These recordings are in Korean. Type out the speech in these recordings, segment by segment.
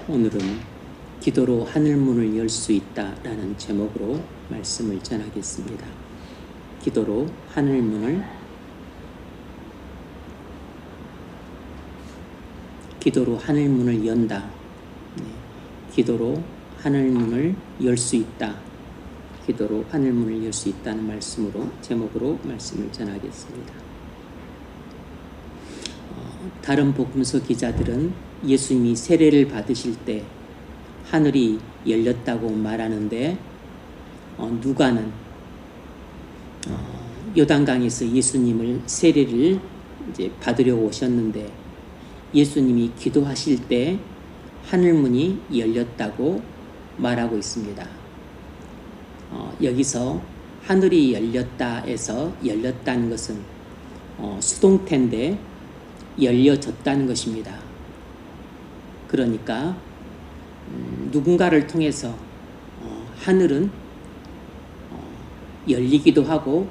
오늘은 기도로 하늘문을 열 수 있다라는 제목으로 말씀을 전하겠습니다. 기도로 하늘문을 연다. 기도로 하늘문을 열 수 있다. 기도로 하늘문을 열 수 있다는 제목으로 말씀을 전하겠습니다. 다른 복음서 기자들은 예수님이 세례를 받으실 때 하늘이 열렸다고 말하는데, 누가는 요단강에서 예수님을 세례를 이제 받으려고 오셨는데 예수님이 기도하실 때 하늘문이 열렸다고 말하고 있습니다. 여기서 하늘이 열렸다에서 열렸다는 것은 수동태인데 열려졌다는 것입니다. 그러니까 누군가를 통해서 하늘은 열리기도 하고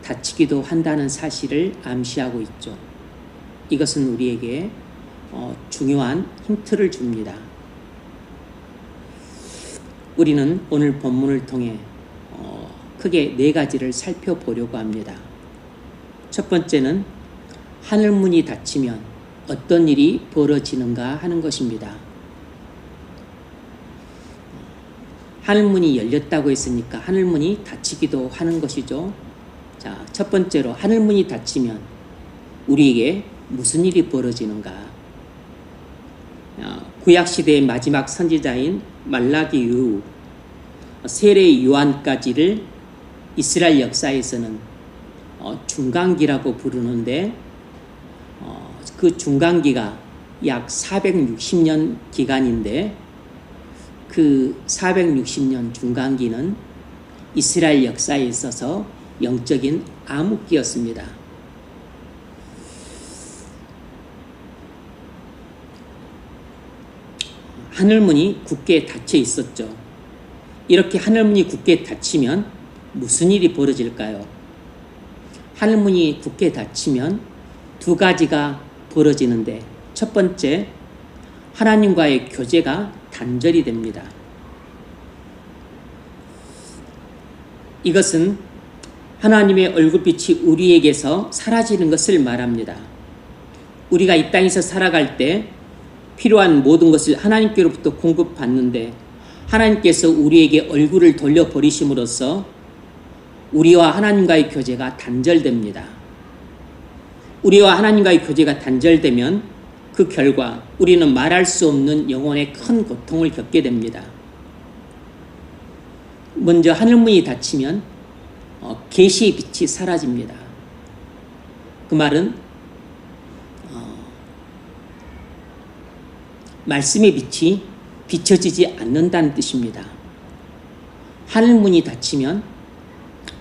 닫히기도 한다는 사실을 암시하고 있죠. 이것은 우리에게 중요한 힌트를 줍니다. 우리는 오늘 본문을 통해 크게 4가지를 살펴보려고 합니다. 첫 번째는 하늘문이 닫히면 어떤 일이 벌어지는가 하는 것입니다. 하늘문이 열렸다고 했으니까 하늘문이 닫히기도 하는 것이죠. 자, 첫 번째로 하늘문이 닫히면 우리에게 무슨 일이 벌어지는가? 구약시대의 마지막 선지자인 말라기 이후 세례 요한까지를 이스라엘 역사에서는 중간기라고 부르는데, 그 중간기가 약 460년 기간인데, 그 460년 중간기는 이스라엘 역사에 있어서 영적인 암흑기였습니다. 하늘문이 굳게 닫혀 있었죠. 이렇게 하늘문이 굳게 닫히면 무슨 일이 벌어질까요? 하늘문이 굳게 닫히면 2가지가 벌어지는데, 첫 번째, 하나님과의 교제가 단절이 됩니다. 이것은 하나님의 얼굴빛이 우리에게서 사라지는 것을 말합니다. 우리가 이 땅에서 살아갈 때 필요한 모든 것을 하나님께로부터 공급받는데, 하나님께서 우리에게 얼굴을 돌려버리심으로써 우리와 하나님과의 교제가 단절됩니다. 우리와 하나님과의 교제가 단절되면 그 결과 우리는 말할 수 없는 영혼의 큰 고통을 겪게 됩니다. 먼저 하늘문이 닫히면 계시의 빛이 사라집니다. 그 말은 말씀의 빛이 비춰지지 않는다는 뜻입니다. 하늘문이 닫히면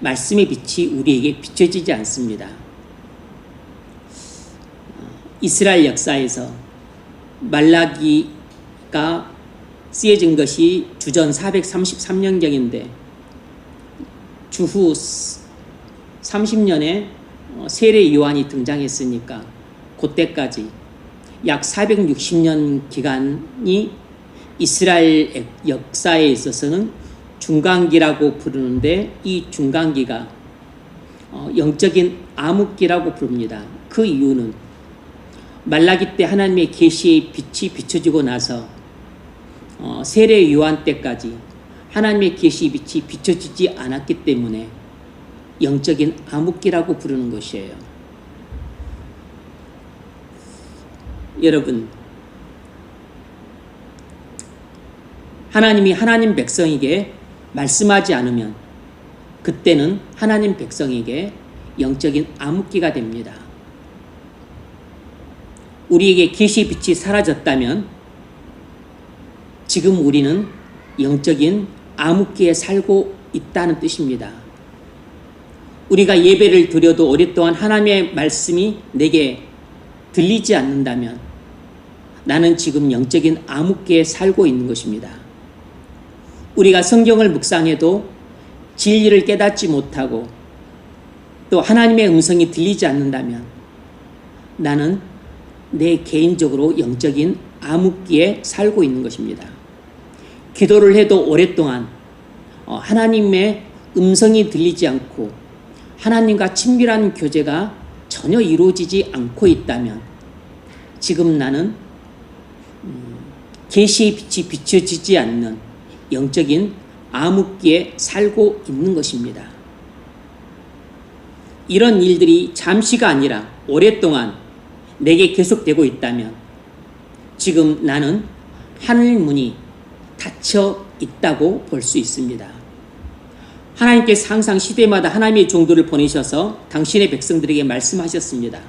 말씀의 빛이 우리에게 비춰지지 않습니다. 이스라엘 역사에서 말라기가 쓰여진 것이 주전 433년경인데 주후 30년에 세례 요한이 등장했으니까 그때까지 약 460년 기간이 이스라엘 역사에 있어서는 중간기라고 부르는데, 이 중간기가 영적인 암흑기라고 부릅니다. 그 이유는 말라기 때 하나님의 계시의 빛이 비춰지고 나서 세례 요한 때까지 하나님의 계시의 빛이 비춰지지 않았기 때문에 영적인 암흑기라고 부르는 것이에요. 여러분, 하나님이 하나님 백성에게 말씀하지 않으면 그때는 하나님 백성에게 영적인 암흑기가 됩니다. 우리에게 계시의 빛이 사라졌다면 지금 우리는 영적인 암흑기에 살고 있다는 뜻입니다. 우리가 예배를 드려도 오랫동안 하나님의 말씀이 내게 들리지 않는다면 나는 지금 영적인 암흑기에 살고 있는 것입니다. 우리가 성경을 묵상해도 진리를 깨닫지 못하고 또 하나님의 음성이 들리지 않는다면 나는 내 개인적으로 영적인 암흑기에 살고 있는 것입니다. 기도를 해도 오랫동안 하나님의 음성이 들리지 않고 하나님과 친밀한 교제가 전혀 이루어지지 않고 있다면 지금 나는 계시의 빛이 비춰지지 않는 영적인 암흑기에 살고 있는 것입니다. 이런 일들이 잠시가 아니라 오랫동안 내게 계속되고 있다면 지금 나는 하늘문이 닫혀 있다고 볼 수 있습니다. 하나님께서 항상 시대마다 하나님의 종들을 보내셔서 당신의 백성들에게 말씀하셨습니다.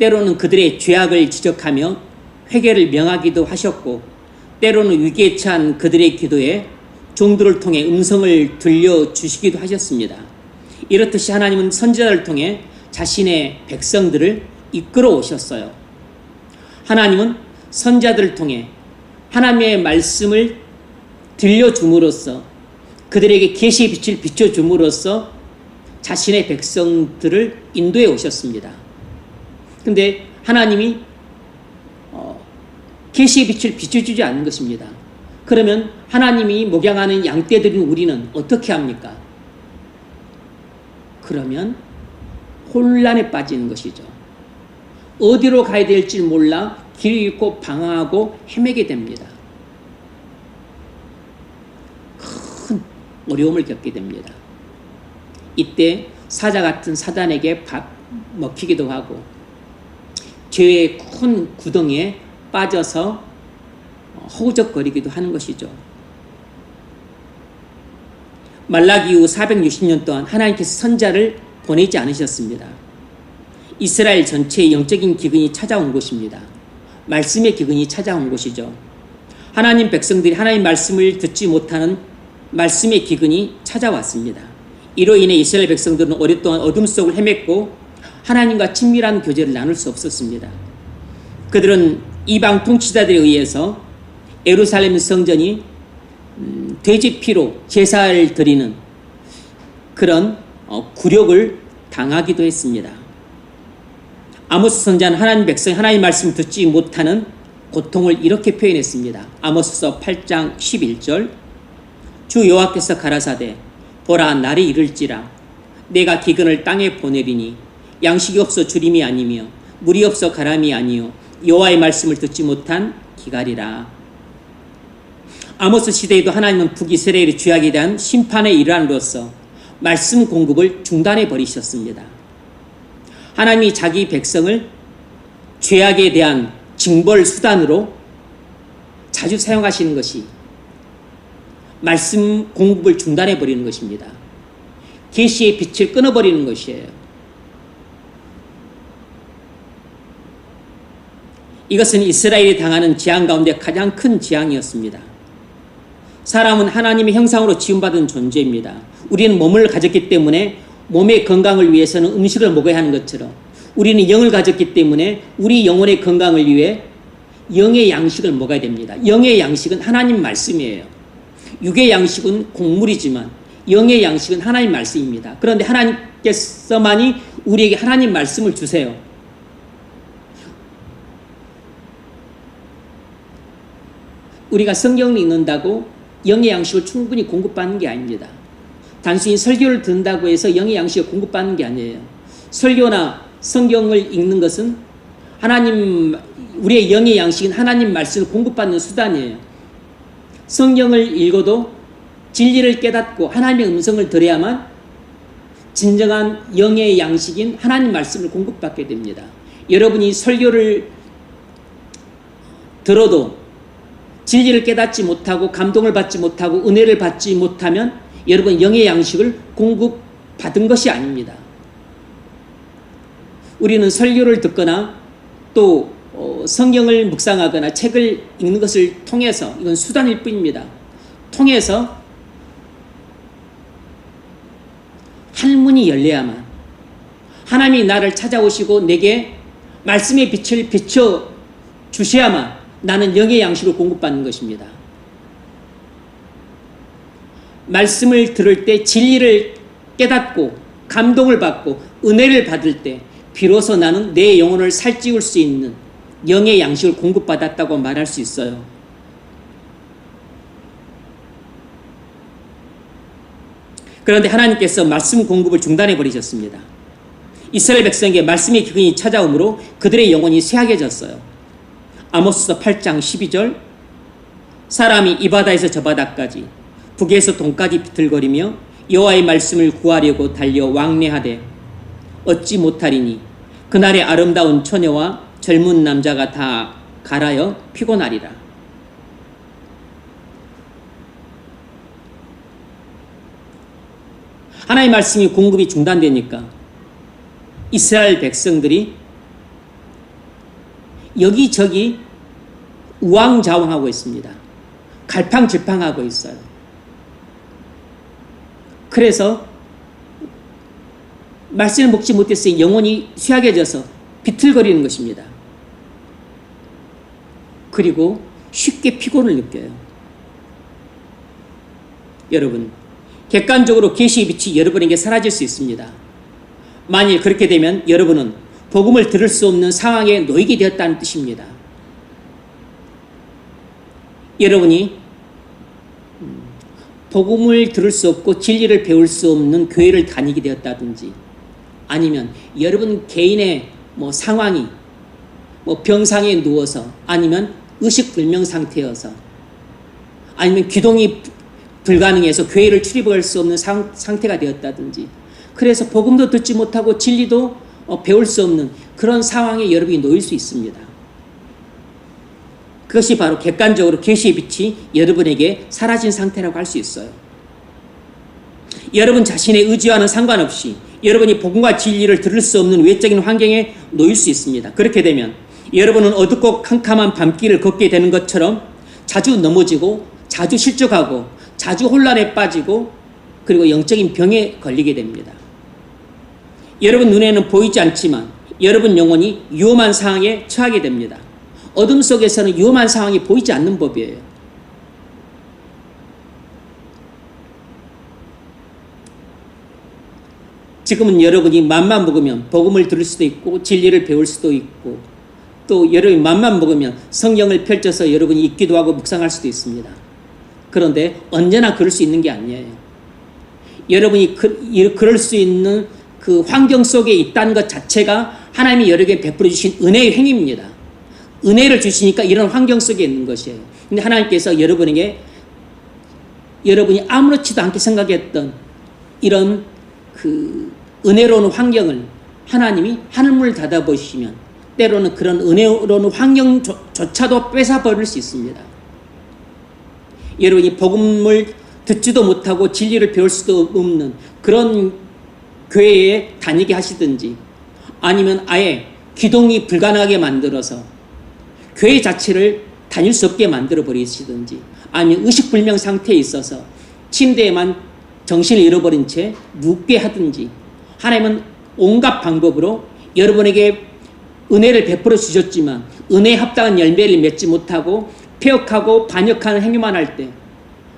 때로는 그들의 죄악을 지적하며 회개를 명하기도 하셨고 때로는 위기에 처한 그들의 기도에 종들을 통해 음성을 들려주시기도 하셨습니다. 이렇듯이 하나님은 선지자를 통해 자신의 백성들을 이끌어 오셨어요. 하나님은 선지자들을 통해 하나님의 말씀을 들려줌으로써 그들에게 계시의 빛을 비춰줌으로써 자신의 백성들을 인도해 오셨습니다. 그런데 하나님이 계시의 빛을 비춰주지 않는 것입니다. 그러면 하나님이 목양하는 양떼들인 우리는 어떻게 합니까? 그러면 혼란에 빠지는 것이죠. 어디로 가야 될지 몰라 길을 잃고 방황하고 헤매게 됩니다. 큰 어려움을 겪게 됩니다. 이때 사자 같은 사단에게 먹히기도 하고 죄의 큰 구덩이에 빠져서 허우적거리기도 하는 것이죠. 말라기 이후 460년 동안 하나님께서 선지자를 보내지 않으셨습니다. 이스라엘 전체의 영적인 기근이 찾아온 것입니다. 말씀의 기근이 찾아온 것이죠. 하나님 백성들이 하나님 말씀을 듣지 못하는 말씀의 기근이 찾아왔습니다. 이로 인해 이스라엘 백성들은 오랫동안 어둠 속을 헤맸고 하나님과 친밀한 교제를 나눌 수 없었습니다. 그들은 이방 통치자들에 의해서 예루살렘 성전이 돼지 피로 제사를 드리는 그런 굴욕을 당하기도 했습니다. 아모스 선지자는 하나님 백성이 하나님 말씀 듣지 못하는 고통을 이렇게 표현했습니다. 아모스서 8장 11절 주 여호와께서 가라사대 보라 날이 이를지라 내가 기근을 땅에 보내리니 양식이 없어 주림이 아니며 물이 없어 가람이 아니요 여호와의 말씀을 듣지 못한 기갈이라. 아모스 시대에도 하나님은 북이스라엘의 죄악에 대한 심판의 일환으로서 말씀 공급을 중단해 버리셨습니다. 하나님이 자기 백성을 죄악에 대한 징벌 수단으로 자주 사용하시는 것이 말씀 공급을 중단해 버리는 것입니다. 계시의 빛을 끊어버리는 것이에요. 이것은 이스라엘이 당하는 재앙 가운데 가장 큰 재앙이었습니다. 사람은 하나님의 형상으로 지음받은 존재입니다. 우리는 몸을 가졌기 때문에 몸의 건강을 위해서는 음식을 먹어야 하는 것처럼 우리는 영을 가졌기 때문에 우리 영혼의 건강을 위해 영의 양식을 먹어야 됩니다. 영의 양식은 하나님 말씀이에요. 육의 양식은 곡물이지만 영의 양식은 하나님 말씀입니다. 그런데 하나님께서만이 우리에게 하나님 말씀을 주세요. 우리가 성경을 읽는다고 영의 양식을 충분히 공급받는 게 아닙니다. 단순히 설교를 듣는다고 해서 영의 양식을 공급받는 게 아니에요. 설교나 성경을 읽는 것은 우리의 영의 양식은 하나님 말씀을 공급받는 수단이에요. 성경을 읽어도 진리를 깨닫고 하나님의 음성을 들어야만 진정한 영의 양식인 하나님 말씀을 공급받게 됩니다. 여러분이 설교를 들어도 진리를 깨닫지 못하고 감동을 받지 못하고 은혜를 받지 못하면 여러분 영의 양식을 공급받은 것이 아닙니다. 우리는 설교를 듣거나 또 성경을 묵상하거나 책을 읽는 것을 통해서 이건 수단일 뿐입니다. 통해서 한문이 열려야만 하나님이 나를 찾아오시고 내게 말씀의 빛을 비춰 주셔야만 나는 영의 양식을 공급받는 것입니다. 말씀을 들을 때 진리를 깨닫고 감동을 받고 은혜를 받을 때 비로소 나는 내 영혼을 살찌울 수 있는 영의 양식을 공급받았다고 말할 수 있어요. 그런데 하나님께서 말씀 공급을 중단해 버리셨습니다. 이스라엘 백성에게 말씀의 기근이 찾아오므로 그들의 영혼이 쇠약해졌어요. 아모스서 8장 12절 사람이 이 바다에서 저 바다까지 북에서 동까지 비틀거리며 여호와의 말씀을 구하려고 달려 왕래하되 얻지 못하리니 그날의 아름다운 처녀와 젊은 남자가 다 갈아여 피곤하리라. 하나님의 말씀이 공급이 중단되니까 이스라엘 백성들이 여기저기 우왕좌왕하고 있습니다. 갈팡질팡하고 있어요. 그래서 말씀을 먹지 못했으니 영혼이 쇠약해져서 비틀거리는 것입니다. 그리고 쉽게 피곤을 느껴요. 여러분, 객관적으로 계시의 빛이 여러분에게 사라질 수 있습니다. 만일 그렇게 되면 여러분은 복음을 들을 수 없는 상황에 놓이게 되었다는 뜻입니다. 여러분이 복음을 들을 수 없고 진리를 배울 수 없는 교회를 다니게 되었다든지 아니면 여러분 개인의 상황이 병상에 누워서 아니면 의식불명 상태여서 아니면 기동이 불가능해서 교회를 출입할 수 없는 상태가 되었다든지 그래서 복음도 듣지 못하고 진리도 배울 수 없는 그런 상황에 여러분이 놓일 수 있습니다. 그것이 바로 객관적으로 계시의 빛이 여러분에게 사라진 상태라고 할 수 있어요. 여러분 자신의 의지와는 상관없이 여러분이 복음과 진리를 들을 수 없는 외적인 환경에 놓일 수 있습니다. 그렇게 되면 여러분은 어둡고 캄캄한 밤길을 걷게 되는 것처럼 자주 넘어지고 자주 실족하고 자주 혼란에 빠지고 그리고 영적인 병에 걸리게 됩니다. 여러분 눈에는 보이지 않지만 여러분 영혼이 위험한 상황에 처하게 됩니다. 어둠 속에서는 위험한 상황이 보이지 않는 법이에요. 지금은 여러분이 맘만 먹으면 복음을 들을 수도 있고 진리를 배울 수도 있고 또 여러분이 맘만 먹으면 성경을 펼쳐서 여러분이 읽기도 하고 묵상할 수도 있습니다. 그런데 언제나 그럴 수 있는 게 아니에요. 여러분이 그럴 수 있는 그 환경 속에 있다는 것 자체가 하나님이 여러분에게 베풀어 주신 은혜의 행위입니다. 은혜를 주시니까 이런 환경 속에 있는 것이에요. 근데 하나님께서 여러분에게 여러분이 아무렇지도 않게 생각했던 이런 그 은혜로운 환경을 하나님이 하늘문을 닫아보시면 때로는 그런 은혜로운 환경조차도 뺏어버릴 수 있습니다. 여러분이 복음을 듣지도 못하고 진리를 배울 수도 없는 그런 교회에 다니게 하시든지 아니면 아예 기동이 불가능하게 만들어서 교회 자체를 다닐 수 없게 만들어 버리시든지 아니면 의식불명 상태에 있어서 침대에만 정신을 잃어버린 채 눕게 하든지 하나님은 온갖 방법으로 여러분에게 은혜를 베풀어 주셨지만 은혜에 합당한 열매를 맺지 못하고 폐역하고 반역하는 행위만 할 때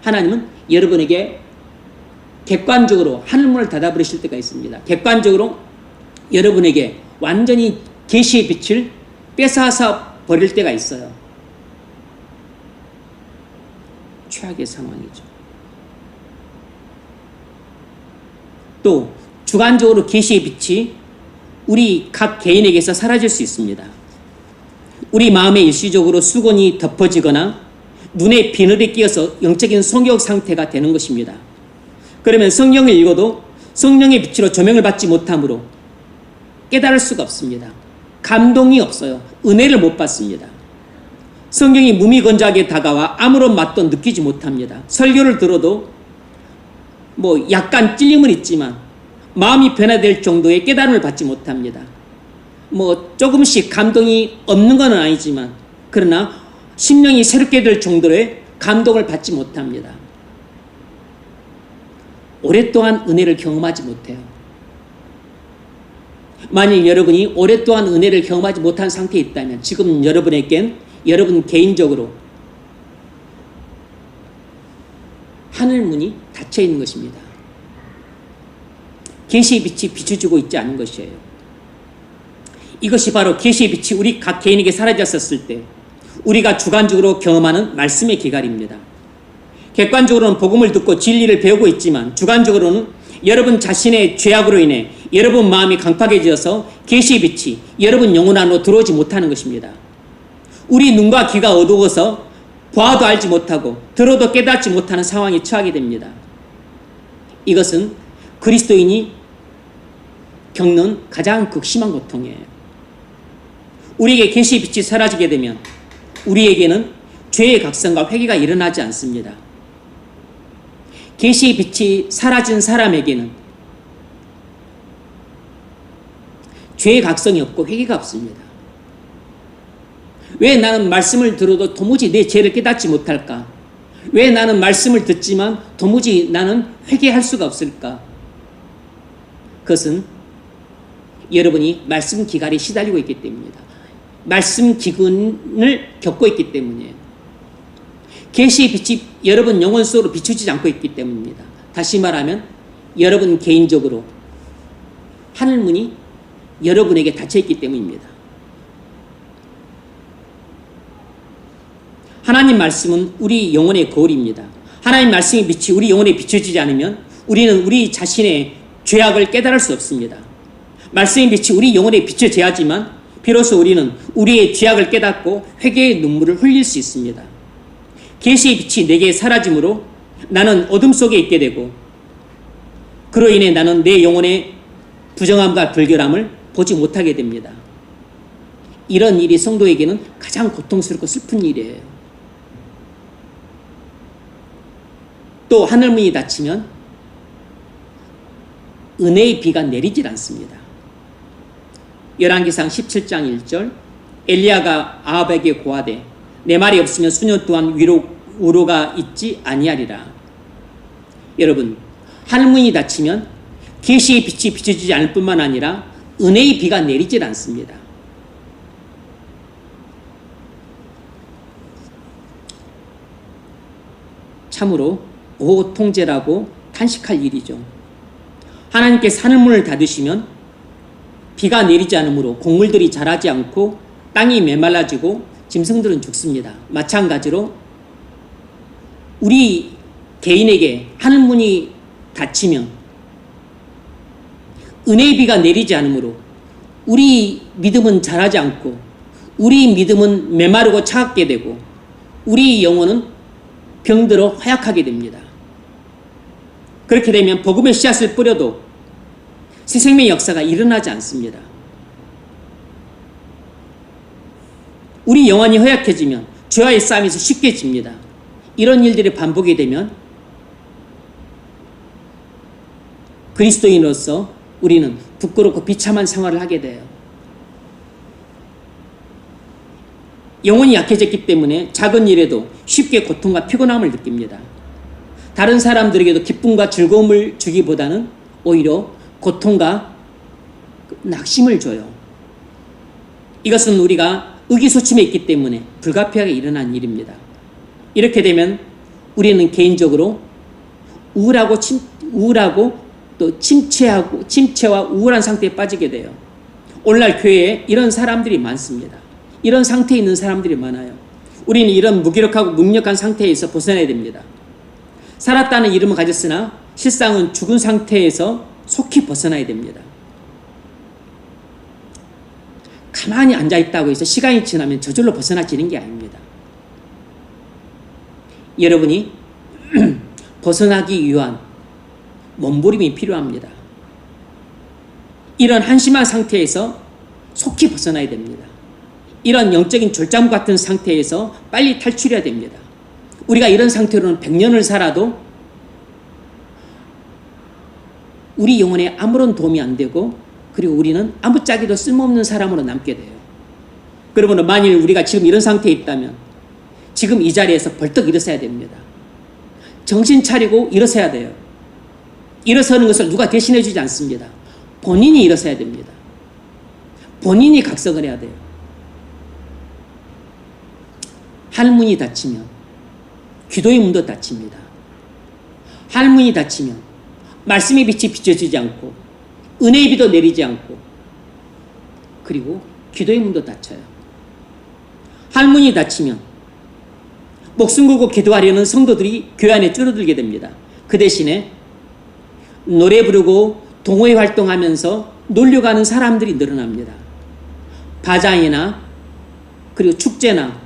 하나님은 여러분에게 객관적으로 하늘문을 닫아버리실 때가 있습니다. 객관적으로 여러분에게 완전히 계시의 빛을 뺏어서 버릴 때가 있어요. 최악의 상황이죠. 또 주관적으로 계시의 빛이 우리 각 개인에게서 사라질 수 있습니다. 우리 마음에 일시적으로 수건이 덮어지거나 눈에 비늘이 끼어서 영적인 성욕 상태가 되는 것입니다. 그러면 성경을 읽어도 성령의 빛으로 조명을 받지 못하므로 깨달을 수가 없습니다. 감동이 없어요. 은혜를 못 받습니다. 성경이 무미건조하게 다가와 아무런 맛도 느끼지 못합니다. 설교를 들어도 약간 찔림은 있지만 마음이 변화될 정도의 깨달음을 받지 못합니다. 조금씩 감동이 없는 건 아니지만 그러나 심령이 새롭게 될 정도의 감동을 받지 못합니다. 오랫동안 은혜를 경험하지 못해요. 만일 여러분이 오랫동안 은혜를 경험하지 못한 상태에 있다면 지금 여러분에겐 여러분 개인적으로 하늘문이 닫혀 있는 것입니다. 계시의 빛이 비춰주고 있지 않은 것이에요. 이것이 바로 계시의 빛이 우리 각 개인에게 사라졌을 때 우리가 주관적으로 경험하는 말씀의 기갈입니다. 객관적으로는 복음을 듣고 진리를 배우고 있지만 주관적으로는 여러분 자신의 죄악으로 인해 여러분 마음이 강팍해져서 계시의 빛이 여러분 영혼 안으로 들어오지 못하는 것입니다. 우리 눈과 귀가 어두워서 보아도 알지 못하고 들어도 깨닫지 못하는 상황에 처하게 됩니다. 이것은 그리스도인이 겪는 가장 극심한 고통이에요. 우리에게 계시의 빛이 사라지게 되면 우리에게는 죄의 각성과 회개가 일어나지 않습니다. 계시의 빛이 사라진 사람에게는 죄의 각성이 없고 회개가 없습니다. 왜 나는 말씀을 들어도 도무지 내 죄를 깨닫지 못할까? 왜 나는 말씀을 듣지만 도무지 나는 회개할 수가 없을까? 그것은 여러분이 말씀 기갈에 시달리고 있기 때문입니다. 말씀 기근을 겪고 있기 때문이에요. 계시의 빛이 여러분 영혼 속으로 비추지 않고 있기 때문입니다. 다시 말하면 여러분 개인적으로 하늘문이 여러분에게 닫혀있기 때문입니다. 하나님 말씀은 우리 영혼의 거울입니다. 하나님 말씀의 빛이 우리 영혼에 비춰지지 않으면 우리는 우리 자신의 죄악을 깨달을 수 없습니다. 말씀의 빛이 우리 영혼에 비춰져야 하지만 비로소 우리는 우리의 죄악을 깨닫고 회개의 눈물을 흘릴 수 있습니다. 계시의 빛이 내게 사라짐으로 나는 어둠 속에 있게 되고 그로 인해 나는 내 영혼의 부정함과 불결함을 보지 못하게 됩니다. 이런 일이 성도에게는 가장 고통스럽고 슬픈 일이에요. 또 하늘문이 닫히면 은혜의 비가 내리질 않습니다. 열왕기상 17장 1절 엘리야가 아합에게 고하되 내 말이 없으면 수년 동안 우로가 있지 아니하리라. 여러분, 하늘문이 닫히면 계시의 빛이 비춰지지 않을 뿐만 아니라 은혜의 비가 내리질 않습니다. 참으로 고통제라고 탄식할 일이죠. 하나님께서 하늘문을 닫으시면 비가 내리지 않으므로 곡물들이 자라지 않고 땅이 메말라지고 짐승들은 죽습니다. 마찬가지로 우리 개인에게 하늘문이 닫히면 은혜의 비가 내리지 않으므로 우리 믿음은 자라지 않고 우리 믿음은 메마르고 차갑게 되고 우리 영혼은 병들어 허약하게 됩니다. 그렇게 되면 복음의 씨앗을 뿌려도 새 생명의 역사가 일어나지 않습니다. 우리 영혼이 허약해지면 죄와의 싸움에서 쉽게 집니다. 이런 일들이 반복이 되면 그리스도인으로서 우리는 부끄럽고 비참한 생활을 하게 돼요. 영혼이 약해졌기 때문에 작은 일에도 쉽게 고통과 피곤함을 느낍니다. 다른 사람들에게도 기쁨과 즐거움을 주기보다는 오히려 고통과 낙심을 줘요. 이것은 우리가 의기소침해 있기 때문에 불가피하게 일어난 일입니다. 이렇게 되면 우리는 개인적으로 우울하고 또 침체와 우울한 상태에 빠지게 돼요. 오늘날 교회에 이런 사람들이 많습니다. 이런 상태에 있는 사람들이 많아요. 우리는 이런 무기력하고 무력한 상태에서 벗어나야 됩니다. 살았다는 이름을 가졌으나 실상은 죽은 상태에서 속히 벗어나야 됩니다. 가만히 앉아있다고 해서 시간이 지나면 저절로 벗어나지는 게 아닙니다. 여러분이 벗어나기 위한 몸부림이 필요합니다. 이런 한심한 상태에서 속히 벗어나야 됩니다. 이런 영적인 졸잠 같은 상태에서 빨리 탈출해야 됩니다. 우리가 이런 상태로는 100년을 살아도 우리 영혼에 아무런 도움이 안 되고 그리고 우리는 아무짝에도 쓸모없는 사람으로 남게 돼요. 그러면 만일 우리가 지금 이런 상태에 있다면 지금 이 자리에서 벌떡 일어서야 됩니다. 정신 차리고 일어서야 돼요. 일어서는 것을 누가 대신해 주지 않습니다. 본인이 일어서야 됩니다. 본인이 각성을 해야 돼요. 하늘문이 닫히면 기도의 문도 닫힙니다. 하늘문이 닫히면 말씀의 빛이 비춰지지 않고 은혜의 비도 내리지 않고 그리고 기도의 문도 닫혀요. 할문이 닫히면 목숨 걸고 기도하려는 성도들이 교회 안에 줄어들게 됩니다. 그 대신에 노래 부르고 동호회 활동하면서 놀려가는 사람들이 늘어납니다. 바장이나 그리고 축제나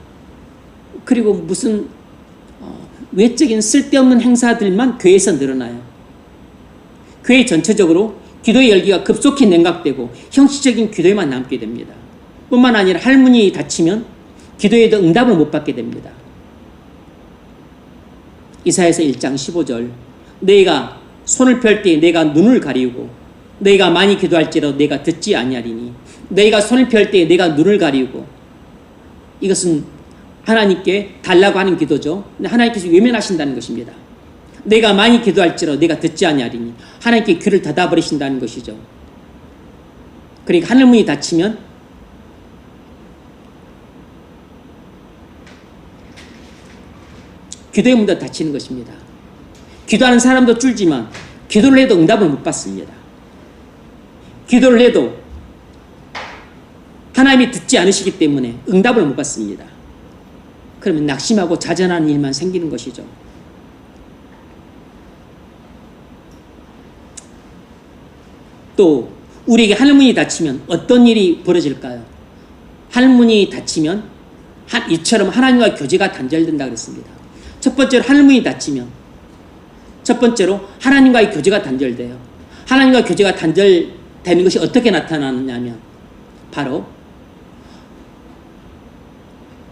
그리고 무슨 외적인 쓸데없는 행사들만 교회에서 늘어나요. 교회 전체적으로 기도의 열기가 급속히 냉각되고 형식적인 기도에만 남게 됩니다. 뿐만 아니라 할문이 닫히면 기도에도 응답을 못 받게 됩니다. 이사야서 1장 15절 너희가 손을 펼 때 내가 눈을 가리우고 너희가 많이 기도할지라도 내가 듣지 아니하리니 너희가 손을 펼 때 내가 눈을 가리우고 이것은 하나님께 달라고 하는 기도죠. 근데 하나님께서 외면하신다는 것입니다. 내가 많이 기도할지라도 내가 듣지 아니하리니 하나님께 귀를 닫아버리신다는 것이죠. 그러니까 하늘문이 닫히면 기도의 문도 닫히는 것입니다. 기도하는 사람도 줄지만 기도를 해도 응답을 못 받습니다. 기도를 해도 하나님이 듣지 않으시기 때문에 응답을 못 받습니다. 그러면 낙심하고 자전하는 일만 생기는 것이죠. 또 우리에게 하늘문이 닫히면 어떤 일이 벌어질까요? 하늘문이 닫히면 이처럼 하나님과 교제가 단절된다 그랬습니다. 첫 번째로 하늘문이 닫히면 첫 번째로 하나님과의 교제가 단절돼요. 하나님과 교제가 단절되는 것이 어떻게 나타나느냐면 바로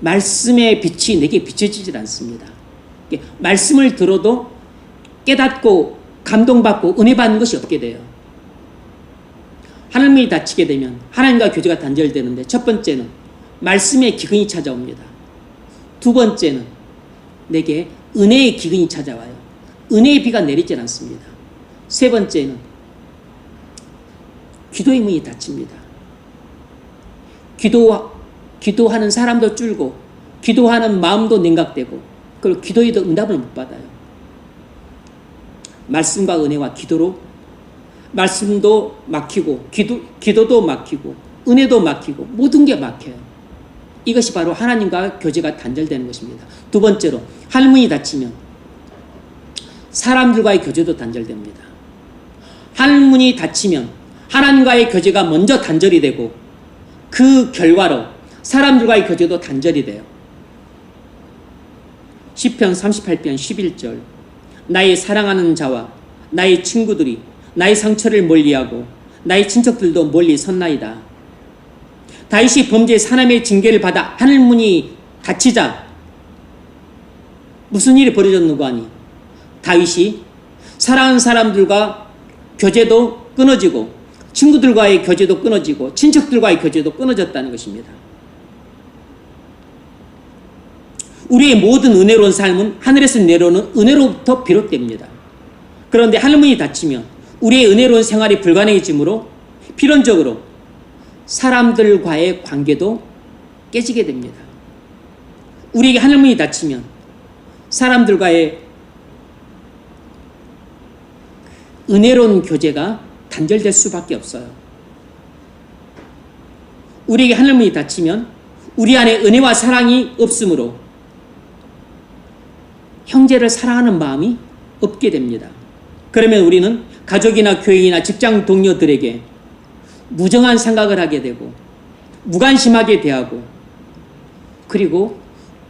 말씀의 빛이 내게 비춰지질 않습니다. 말씀을 들어도 깨닫고 감동받고 은혜 받는 것이 없게 돼요. 하늘문이 닫히게 되면 하나님과 교제가 단절되는데 첫 번째는 말씀의 기근이 찾아옵니다. 두 번째는 내게 은혜의 기근이 찾아와요. 은혜의 비가 내리질 않습니다. 세 번째는 기도의 문이 닫힙니다. 기도하는 사람도 줄고 기도하는 마음도 냉각되고 그리고 기도에도 응답을 못 받아요. 말씀과 은혜와 기도로 말씀도 막히고 기도도 막히고 은혜도 막히고 모든 게 막혀요. 이것이 바로 하나님과 교제가 단절되는 것입니다. 두 번째로 하늘문이 닫히면 사람들과의 교제도 단절됩니다. 하늘문이 닫히면 하나님과의 교제가 먼저 단절이 되고 그 결과로 사람들과의 교제도 단절이 돼요. 시편 38편 11절 나의 사랑하는 자와 나의 친구들이 나의 상처를 멀리하고 나의 친척들도 멀리 섰나이다. 다윗이 범죄의 사람의 징계를 받아 하늘문이 닫히자 무슨 일이 벌어졌는가 하니 다윗이 사랑하는 사람들과 교제도 끊어지고 친구들과의 교제도 끊어지고 친척들과의 교제도 끊어졌다는 것입니다. 우리의 모든 은혜로운 삶은 하늘에서 내려오는 은혜로부터 비롯됩니다. 그런데 하늘문이 닫히면 우리의 은혜로운 생활이 불가능해지므로 필연적으로 사람들과의 관계도 깨지게 됩니다. 우리에게 하늘문이 닫히면 사람들과의 은혜로운 교제가 단절될 수밖에 없어요. 우리에게 하늘문이 닫히면 우리 안에 은혜와 사랑이 없으므로 형제를 사랑하는 마음이 없게 됩니다. 그러면 우리는 가족이나 교인이나 직장 동료들에게 무정한 생각을 하게 되고 무관심하게 대하고 그리고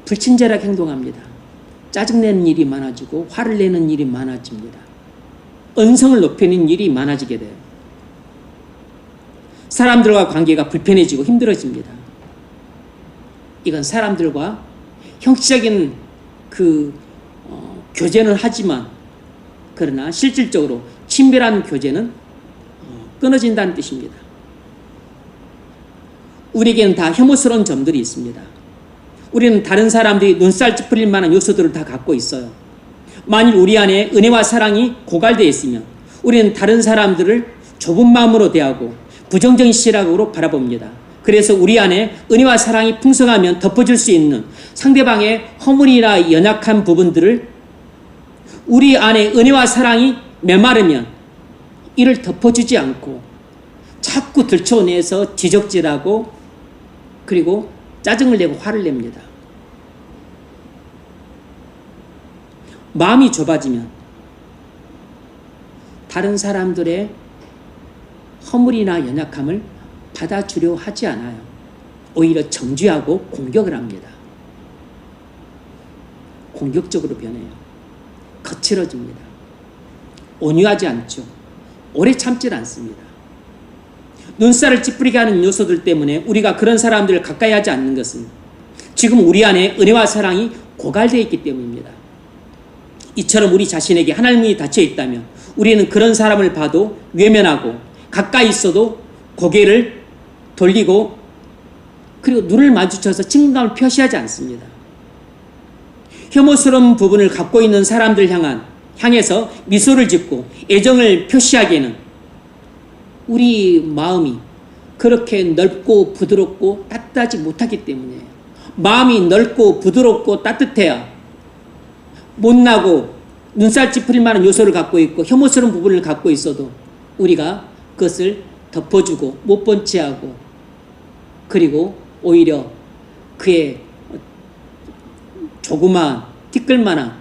불친절하게 행동합니다. 짜증내는 일이 많아지고 화를 내는 일이 많아집니다. 언성을 높이는 일이 많아지게 돼요. 사람들과 관계가 불편해지고 힘들어집니다. 이건 사람들과 형식적인 교제는 하지만 그러나 실질적으로 친밀한 교제는 끊어진다는 뜻입니다. 우리에게는 다 혐오스러운 점들이 있습니다. 우리는 다른 사람들이 눈살 찌푸릴 만한 요소들을 다 갖고 있어요. 만일 우리 안에 은혜와 사랑이 고갈되어 있으면 우리는 다른 사람들을 좁은 마음으로 대하고 부정적인 시각으로 바라봅니다. 그래서 우리 안에 은혜와 사랑이 풍성하면 덮어줄 수 있는 상대방의 허물이나 연약한 부분들을 우리 안에 은혜와 사랑이 메마르면 이를 덮어주지 않고 자꾸 들춰내서 지적질하고 그리고 짜증을 내고 화를 냅니다. 마음이 좁아지면 다른 사람들의 허물이나 연약함을 받아주려 하지 않아요. 오히려 정죄하고 공격을 합니다. 공격적으로 변해요. 거칠어집니다. 온유하지 않죠. 오래 참질 않습니다. 눈살을 찌푸리게 하는 요소들 때문에 우리가 그런 사람들을 가까이 하지 않는 것은 지금 우리 안에 은혜와 사랑이 고갈되어 있기 때문입니다. 이처럼 우리 자신에게 하나님이 닫혀 있다면 우리는 그런 사람을 봐도 외면하고 가까이 있어도 고개를 돌리고 그리고 눈을 마주쳐서 친근감을 표시하지 않습니다. 혐오스러운 부분을 갖고 있는 사람들 향해서 미소를 짓고 애정을 표시하기에는 우리 마음이 그렇게 넓고 부드럽고 따뜻하지 못하기 때문이에요. 마음이 넓고 부드럽고 따뜻해야 못나고 눈살 찌푸릴 만한 요소를 갖고 있고 혐오스러운 부분을 갖고 있어도 우리가 그것을 덮어주고 못 본 채하고 그리고 오히려 그의 조그마한 티끌만한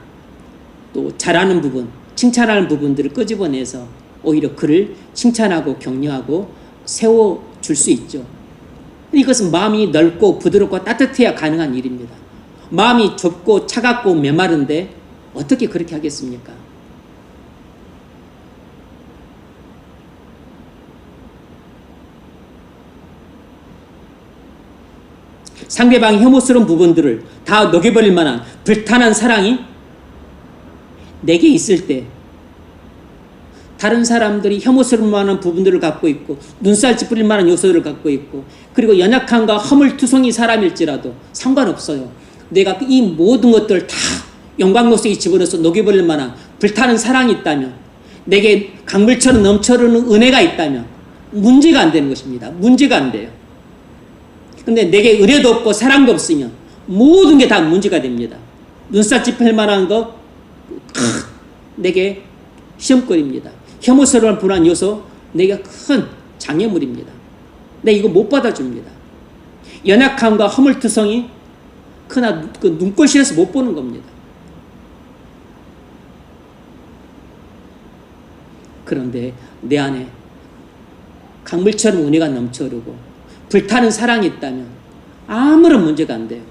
또 잘하는 부분, 칭찬하는 부분들을 끄집어내서 오히려 그를 칭찬하고 격려하고 세워줄 수 있죠. 이것은 마음이 넓고 부드럽고 따뜻해야 가능한 일입니다. 마음이 좁고 차갑고 메마른데 어떻게 그렇게 하겠습니까? 상대방의 혐오스러운 부분들을 다 녹여버릴 만한 불탄한 사랑이 내게 있을 때 다른 사람들이 혐오스러운 만한 부분들을 갖고 있고 눈살 찌푸릴 만한 요소들을 갖고 있고 그리고 연약함과 허물투성이 사람일지라도 상관없어요. 내가 이 모든 것들을 다 영광로석에 집어넣어서 녹여버릴 만한 불타는 사랑이 있다면 내게 강물처럼 넘쳐흐르는 은혜가 있다면 문제가 안 되는 것입니다. 문제가 안 돼요. 근데 내게 은혜도 없고 사랑도 없으면 모든 게 다 문제가 됩니다. 눈살 찌푸릴 만한 거 내게 시험거리입니다. 혐오스러운 불안 요소 내가 큰 장애물입니다. 내 이거 못 받아줍니다. 연약함과 허물투성이 그나 그 눈꼴실에서 못 보는 겁니다. 그런데 내 안에 강물처럼 은혜가 넘쳐흐르고 불타는 사랑이 있다면 아무런 문제가 안 돼요.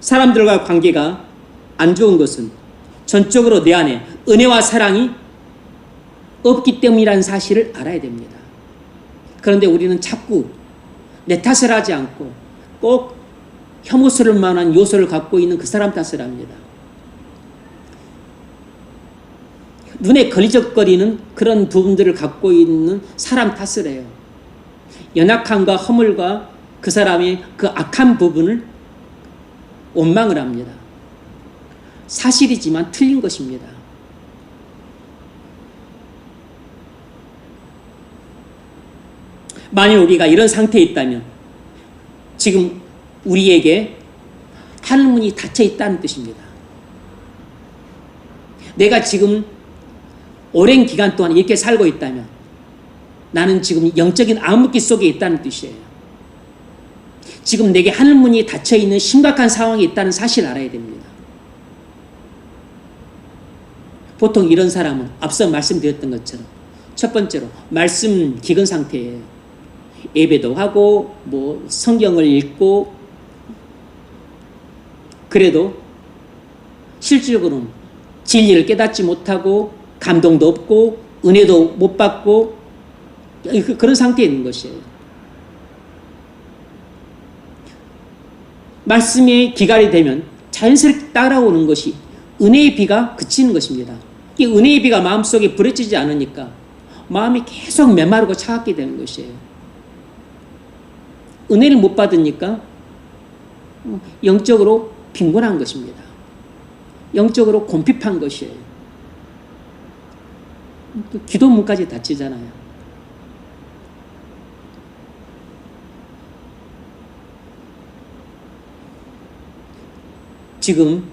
사람들과 관계가 안 좋은 것은 전적으로 내 안에 은혜와 사랑이 없기 때문이라는 사실을 알아야 됩니다. 그런데 우리는 자꾸 내 탓을 하지 않고 꼭 혐오스러울 만한 요소를 갖고 있는 그 사람 탓을 합니다. 눈에 걸리적거리는 그런 부분들을 갖고 있는 사람 탓을 해요. 연약함과 허물과 그 사람의 그 악한 부분을 원망을 합니다. 사실이지만 틀린 것입니다. 만일 우리가 이런 상태에 있다면 지금 우리에게 하늘문이 닫혀 있다는 뜻입니다. 내가 지금 오랜 기간 동안 이렇게 살고 있다면 나는 지금 영적인 암흑기 속에 있다는 뜻이에요. 지금 내게 하늘문이 닫혀 있는 심각한 상황이 있다는 사실을 알아야 됩니다. 보통 이런 사람은 앞서 말씀드렸던 것처럼 첫 번째로 말씀 기근 상태예요. 예배도 하고 뭐 성경을 읽고 그래도 실질적으로는 진리를 깨닫지 못하고 감동도 없고 은혜도 못 받고 그런 상태에 있는 것이에요. 말씀의 기간이 되면 자연스럽게 따라오는 것이 은혜의 비가 그치는 것입니다. 이 은혜의 비가 마음속에 부러지지 않으니까 마음이 계속 메마르고 차갑게 되는 것이에요. 은혜를 못 받으니까 영적으로 빈곤한 것입니다. 영적으로 곰핍한 것이에요. 기도문까지 닫히잖아요. 지금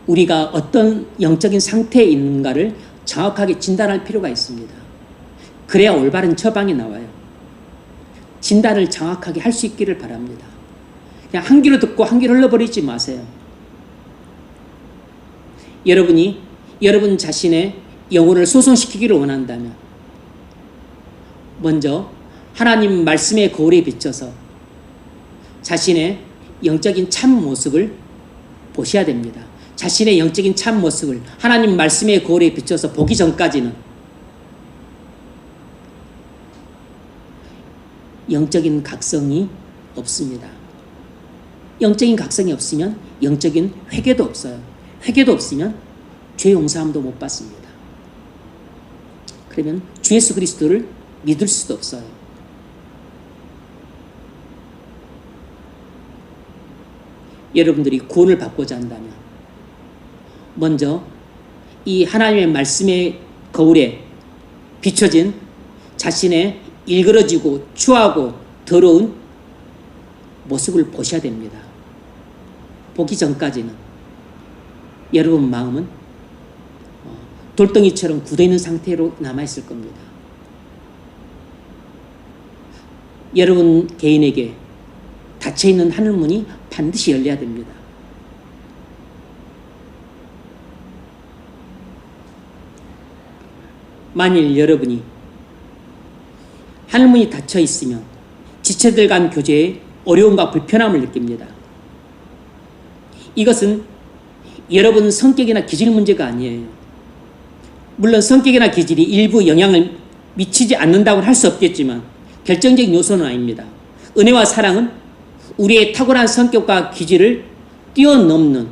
우리가 어떤 영적인 상태에 있는가를 정확하게 진단할 필요가 있습니다. 그래야 올바른 처방이 나와요. 진단을 정확하게 할 수 있기를 바랍니다. 그냥 한 귀로 듣고 한 귀로 흘러버리지 마세요. 여러분이 여러분 자신의 영혼을 소성시키기를 원한다면 먼저 하나님 말씀의 거울에 비춰서 자신의 영적인 참 모습을 보셔야 됩니다. 자신의 영적인 참 모습을 하나님 말씀의 거울에 비춰서 보기 전까지는 영적인 각성이 없습니다. 영적인 각성이 없으면 영적인 회개도 없어요. 회개도 없으면 죄 용서함도 못 받습니다. 그러면 주 예수 그리스도를 믿을 수도 없어요. 여러분들이 구원을 받고자 한다면 먼저 이 하나님의 말씀의 거울에 비춰진 자신의 일그러지고 추하고 더러운 모습을 보셔야 됩니다. 보기 전까지는 여러분 마음은 돌덩이처럼 굳어있는 상태로 남아있을 겁니다. 여러분 개인에게 닫혀있는 하늘문이 반드시 열려야 됩니다. 만일 여러분이 하늘문이 닫혀있으면 지체들 간 교제에 어려움과 불편함을 느낍니다. 이것은 여러분 성격이나 기질 문제가 아니에요. 물론 성격이나 기질이 일부 영향을 미치지 않는다고 할 수 없겠지만 결정적인 요소는 아닙니다. 은혜와 사랑은 우리의 탁월한 성격과 기질을 뛰어넘는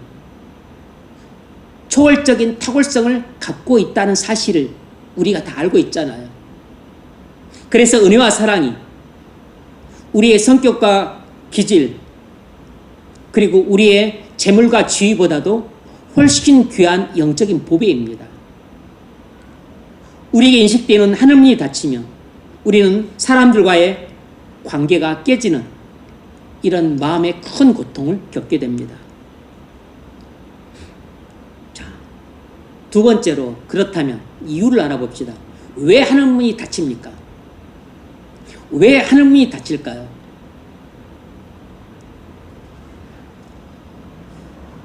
초월적인 탁월성을 갖고 있다는 사실을 우리가 다 알고 있잖아요. 그래서 은혜와 사랑이 우리의 성격과 기질 그리고 우리의 재물과 지위보다도 훨씬 귀한 영적인 보배입니다. 우리에게 인식되는 하늘문이 닫히면 우리는 사람들과의 관계가 깨지는 이런 마음의 큰 고통을 겪게 됩니다. 자, 두 번째로 그렇다면 이유를 알아봅시다. 왜 하늘문이 닫힙니까? 왜 하늘문이 닫힐까요?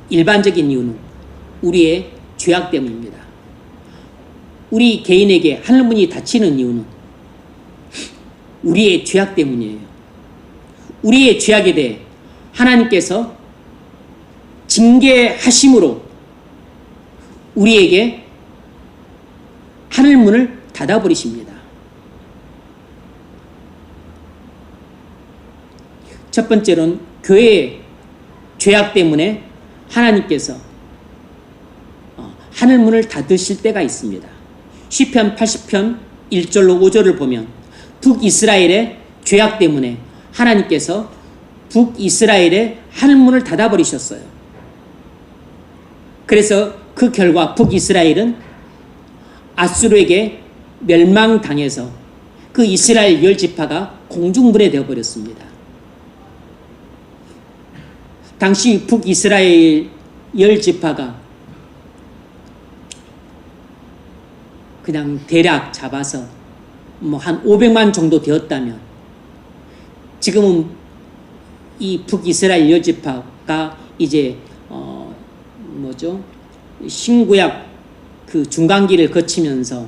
일반적인 이유는 우리의 죄악 때문입니다. 우리 개인에게 하늘문이 닫히는 이유는 우리의 죄악 때문이에요. 우리의 죄악에 대해 하나님께서 징계하심으로 우리에게 하늘문을 닫아버리십니다. 첫 번째로는 교회의 죄악 때문에 하나님께서 하늘문을 닫으실 때가 있습니다. 시편 80편 1절로 5절을 보면 북이스라엘의 죄악 때문에 하나님께서 북이스라엘의 하늘문을 닫아버리셨어요. 그래서 그 결과 북이스라엘은 아수르에게 멸망당해서 그 이스라엘 10지파가 공중분해 되어버렸습니다. 당시 북이스라엘 10지파가 그냥 대략 잡아서 한 500만 정도 되었다면 지금은 이 북이스라엘 10지파가 이제 신구약 그 중간기를 거치면서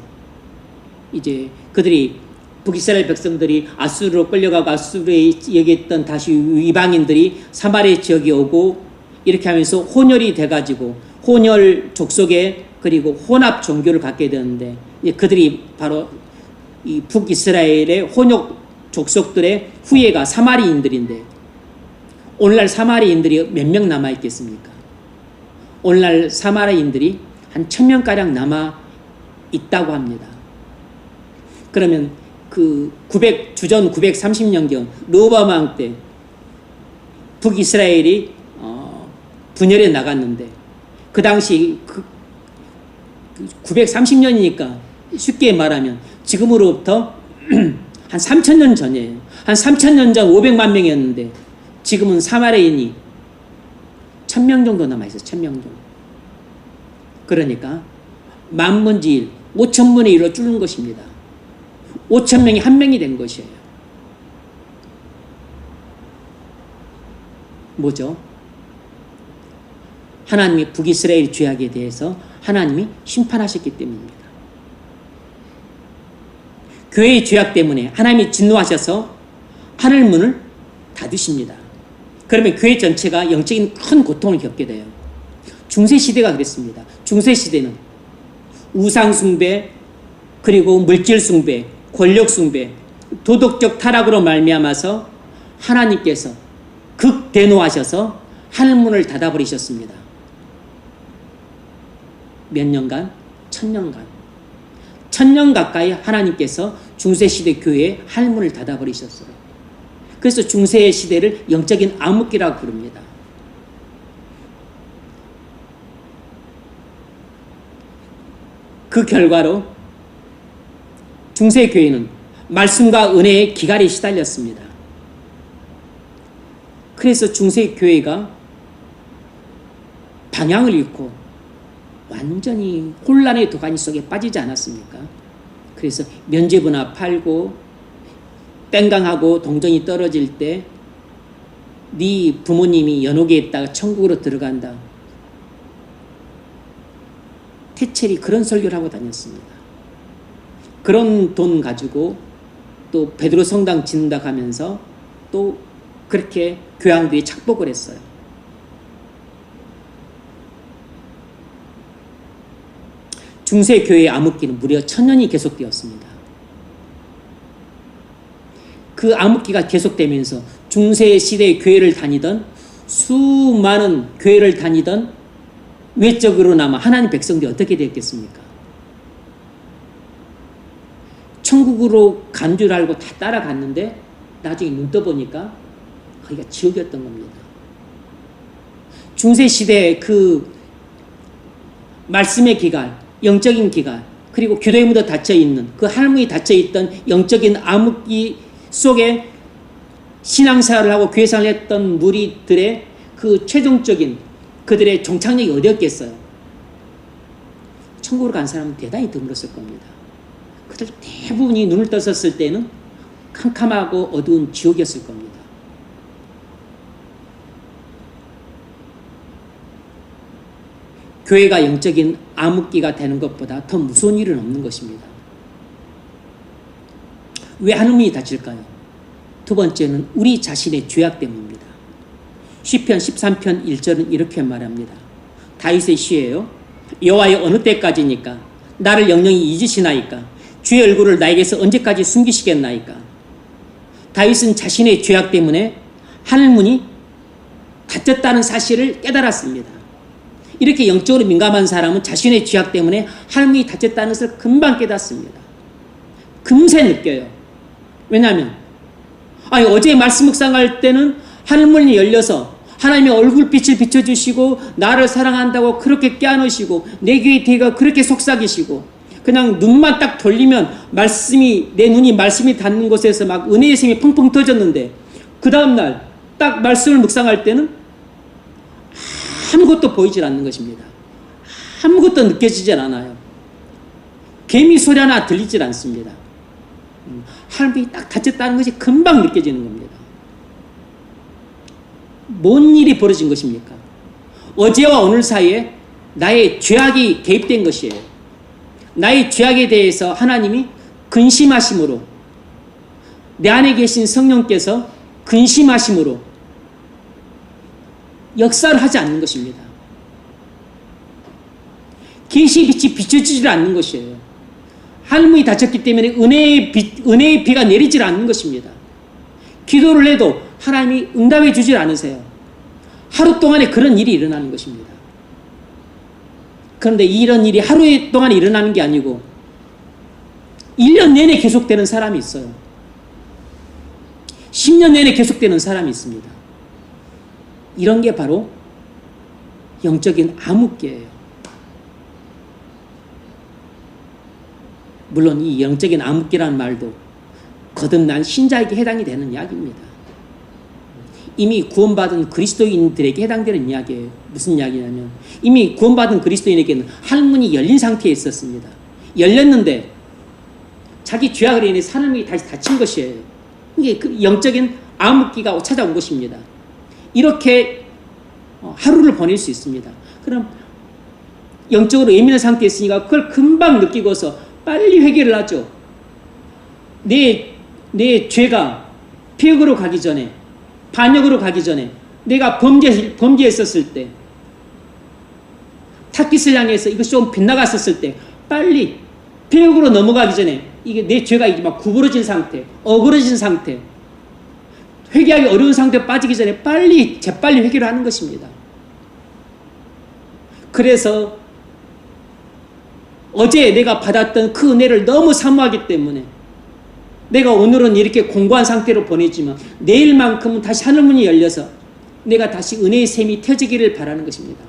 이제 그들이 북이스라엘 백성들이 아수르로 끌려가고 아수르에 여기 있던 다시 이방인들이 사마리아 지역에 오고 이렇게 하면서 혼혈이 돼가지고 혼혈 족속에 그리고 혼합 종교를 갖게 되는데 그들이 바로 이 북이스라엘의 혼혈 족속들의 후예가 사마리인들인데 오늘날 사마리인들이 몇 명 남아있겠습니까? 오늘날 사마리인들이 한 1000명가량 남아있다고 합니다. 그러면 그 주전 930년경 르호보암 왕 때 북이스라엘이 분열해 나갔는데 그 당시 930년이니까 쉽게 말하면 지금으로부터 한 3000년 전이에요. 한 3000년 전 500만 명이었는데 지금은 사마리인이 1000명 정도 남아있어요. 1000명 정도. 그러니까 만분의 1, 5000분의 1로 줄는 것입니다. 5000명이 1명이 된 것이에요. 뭐죠? 하나님이 북이스라엘 죄악에 대해서 하나님이 심판하셨기 때문입니다. 교회의 죄악 때문에 하나님이 진노하셔서 하늘 문을 닫으십니다. 그러면 교회 전체가 영적인 큰 고통을 겪게 돼요. 중세시대가 그랬습니다. 중세시대는 우상숭배, 그리고 물질숭배, 권력숭배, 도덕적 타락으로 말미암아서 하나님께서 극대노하셔서 하늘문을 닫아버리셨습니다. 몇 년간? 1000년간. 1000년 가까이 하나님께서 중세시대 교회의 하늘문을 닫아버리셨어요. 그래서 중세의 시대를 영적인 암흑기라고 부릅니다. 그 결과로 중세 교회는 말씀과 은혜의 기갈에 시달렸습니다. 그래서 중세 교회가 방향을 잃고 완전히 혼란의 도가니 속에 빠지지 않았습니까? 그래서 면죄부나 팔고 땡강하고 동전이 떨어질 때 네 부모님이 연옥에 있다가 천국으로 들어간다. 태첼이 그런 설교를 하고 다녔습니다. 그런 돈 가지고 또 베드로 성당 짓는다 하면서 또 그렇게 교황들이 착복을 했어요. 중세 교회의 암흑기는 무려 1000년이 계속되었습니다. 그 암흑기가 계속되면서 중세 시대의 교회를 다니던 수많은 교회를 다니던 외적으로나마 하나님 백성들이 어떻게 됐겠습니까? 천국으로 간 줄 알고 다 따라갔는데 나중에 눈 떠보니까 거기가 지옥이었던 겁니다. 중세 시대의 그 말씀의 기갈, 영적인 기갈, 그리고 교도에 묻어 닫혀있는 그 할문이 닫혀있던 영적인 암흑기 속에 신앙생활을 하고 교회생활을 했던 무리들의 그 최종적인 그들의 종착역이 어디였겠어요? 천국으로 간 사람은 대단히 드물었을 겁니다. 그들 대부분이 눈을 떴었을 때는 캄캄하고 어두운 지옥이었을 겁니다. 교회가 영적인 암흑기가 되는 것보다 더 무서운 일은 없는 것입니다. 왜 하늘문이 닫힐까요? 두 번째는 우리 자신의 죄악 때문입니다. 시편 13편 1절은 이렇게 말합니다. 다윗의 시예요. 여호와여 어느 때까지니까 나를 영영히 잊으시나이까 주의 얼굴을 나에게서 언제까지 숨기시겠나이까. 다윗은 자신의 죄악 때문에 하늘문이 닫혔다는 사실을 깨달았습니다. 이렇게 영적으로 민감한 사람은 자신의 죄악 때문에 하늘문이 닫혔다는 것을 금방 깨닫습니다. 금세 느껴요. 왜냐하면 어제 말씀 묵상할 때는 하늘문이 열려서 하나님의 얼굴빛을 비춰주시고 나를 사랑한다고 그렇게 깨어놓으시고 내 귀에 대가 그렇게 속삭이시고 그냥 눈만 딱 돌리면 내 눈이 말씀이 닿는 곳에서 막 은혜의 샘이 펑펑 터졌는데 그 다음날 딱 말씀을 묵상할 때는 아무것도 보이질 않는 것입니다. 아무것도 느껴지질 않아요. 개미 소리 하나 들리질 않습니다. 하늘문이 딱 닫혔다는 것이 금방 느껴지는 겁니다. 뭔 일이 벌어진 것입니까? 어제와 오늘 사이에 나의 죄악이 개입된 것이에요. 나의 죄악에 대해서 하나님이 근심하심으로 내 안에 계신 성령께서 근심하심으로 역사를 하지 않는 것입니다. 계시의 빛이 비춰지질 않는 것이에요. 하늘문이 닫혔기 때문에 은혜의 비가 내리질 않는 것입니다. 기도를 해도 하나님이 응답해 주질 않으세요. 하루 동안에 그런 일이 일어나는 것입니다. 그런데 이런 일이 하루 동안에 일어나는 게 아니고 1년 내내 계속되는 사람이 있어요. 10년 내내 계속되는 사람이 있습니다. 이런 게 바로 영적인 암흑기예요. 물론 이 영적인 암흑기라는 말도 거듭난 신자에게 해당이 되는 이야기입니다. 이미 구원받은 그리스도인들에게 해당되는 이야기예요. 무슨 이야기냐면 이미 구원받은 그리스도인에게는 하늘문이 열린 상태에 있었습니다. 열렸는데 자기 죄악으로 인해 하늘문이 다시 닫힌 것이에요. 이게 그 영적인 암흑기가 찾아온 것입니다. 이렇게 하루를 보낼 수 있습니다. 그럼 영적으로 예민한 상태에 있으니까 그걸 금방 느끼고서 빨리 회개를 하죠. 내 죄가 폐역으로 가기 전에, 반역으로 가기 전에, 내가 범죄했었을 때, 타깃을 향해서 이것이 좀 빗나갔었을 때, 빨리 폐역으로 넘어가기 전에, 이게 내 죄가 이제 막 구부러진 상태, 어그러진 상태, 회개하기 어려운 상태에 빠지기 전에 재빨리 회개를 하는 것입니다. 그래서 어제 내가 받았던 그 은혜를 너무 사모하기 때문에 내가 오늘은 이렇게 공고한 상태로 보내지만 내일만큼은 다시 하늘문이 열려서 내가 다시 은혜의 샘이 터지기를 바라는 것입니다.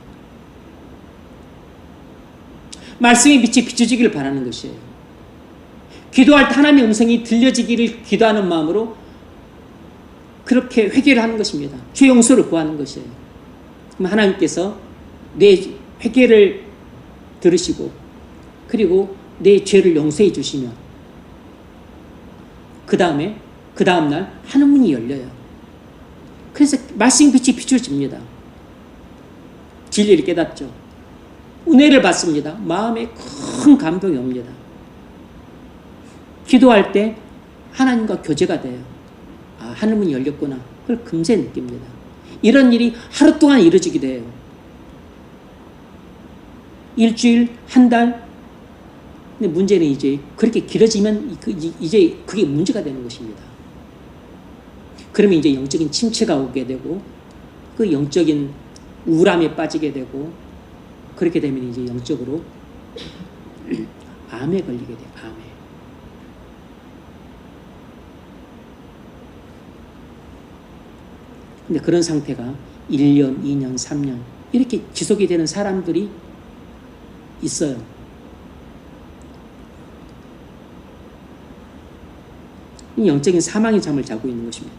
말씀의 빛이 비춰지기를 바라는 것이에요. 기도할 때 하나님의 음성이 들려지기를 기도하는 마음으로 그렇게 회개를 하는 것입니다. 죄 용서를 구하는 것이에요. 그럼 하나님께서 내 회개를 들으시고 그리고 내 죄를 용서해 주시면 그 다음날 하늘문이 열려요. 그래서 말씀의 빛이 비춰집니다. 진리를 깨닫죠. 은혜를 받습니다. 마음에 큰 감동이 옵니다. 기도할 때 하나님과 교제가 돼요. 아, 하늘문이 열렸구나. 그걸 금세 느낍니다. 이런 일이 하루 동안 이루어지기도 해요. 일주일, 한 달. 근데 문제는 이제 그렇게 길어지면 이제 그게 문제가 되는 것입니다. 그러면 이제 영적인 침체가 오게 되고 그 영적인 우울함에 빠지게 되고 그렇게 되면 이제 영적으로 암에 걸리게 돼요. 암에. 근데 그런 상태가 1년, 2년, 3년 이렇게 지속이 되는 사람들이 있어요. 영적인 사망의 잠을 자고 있는 것입니다.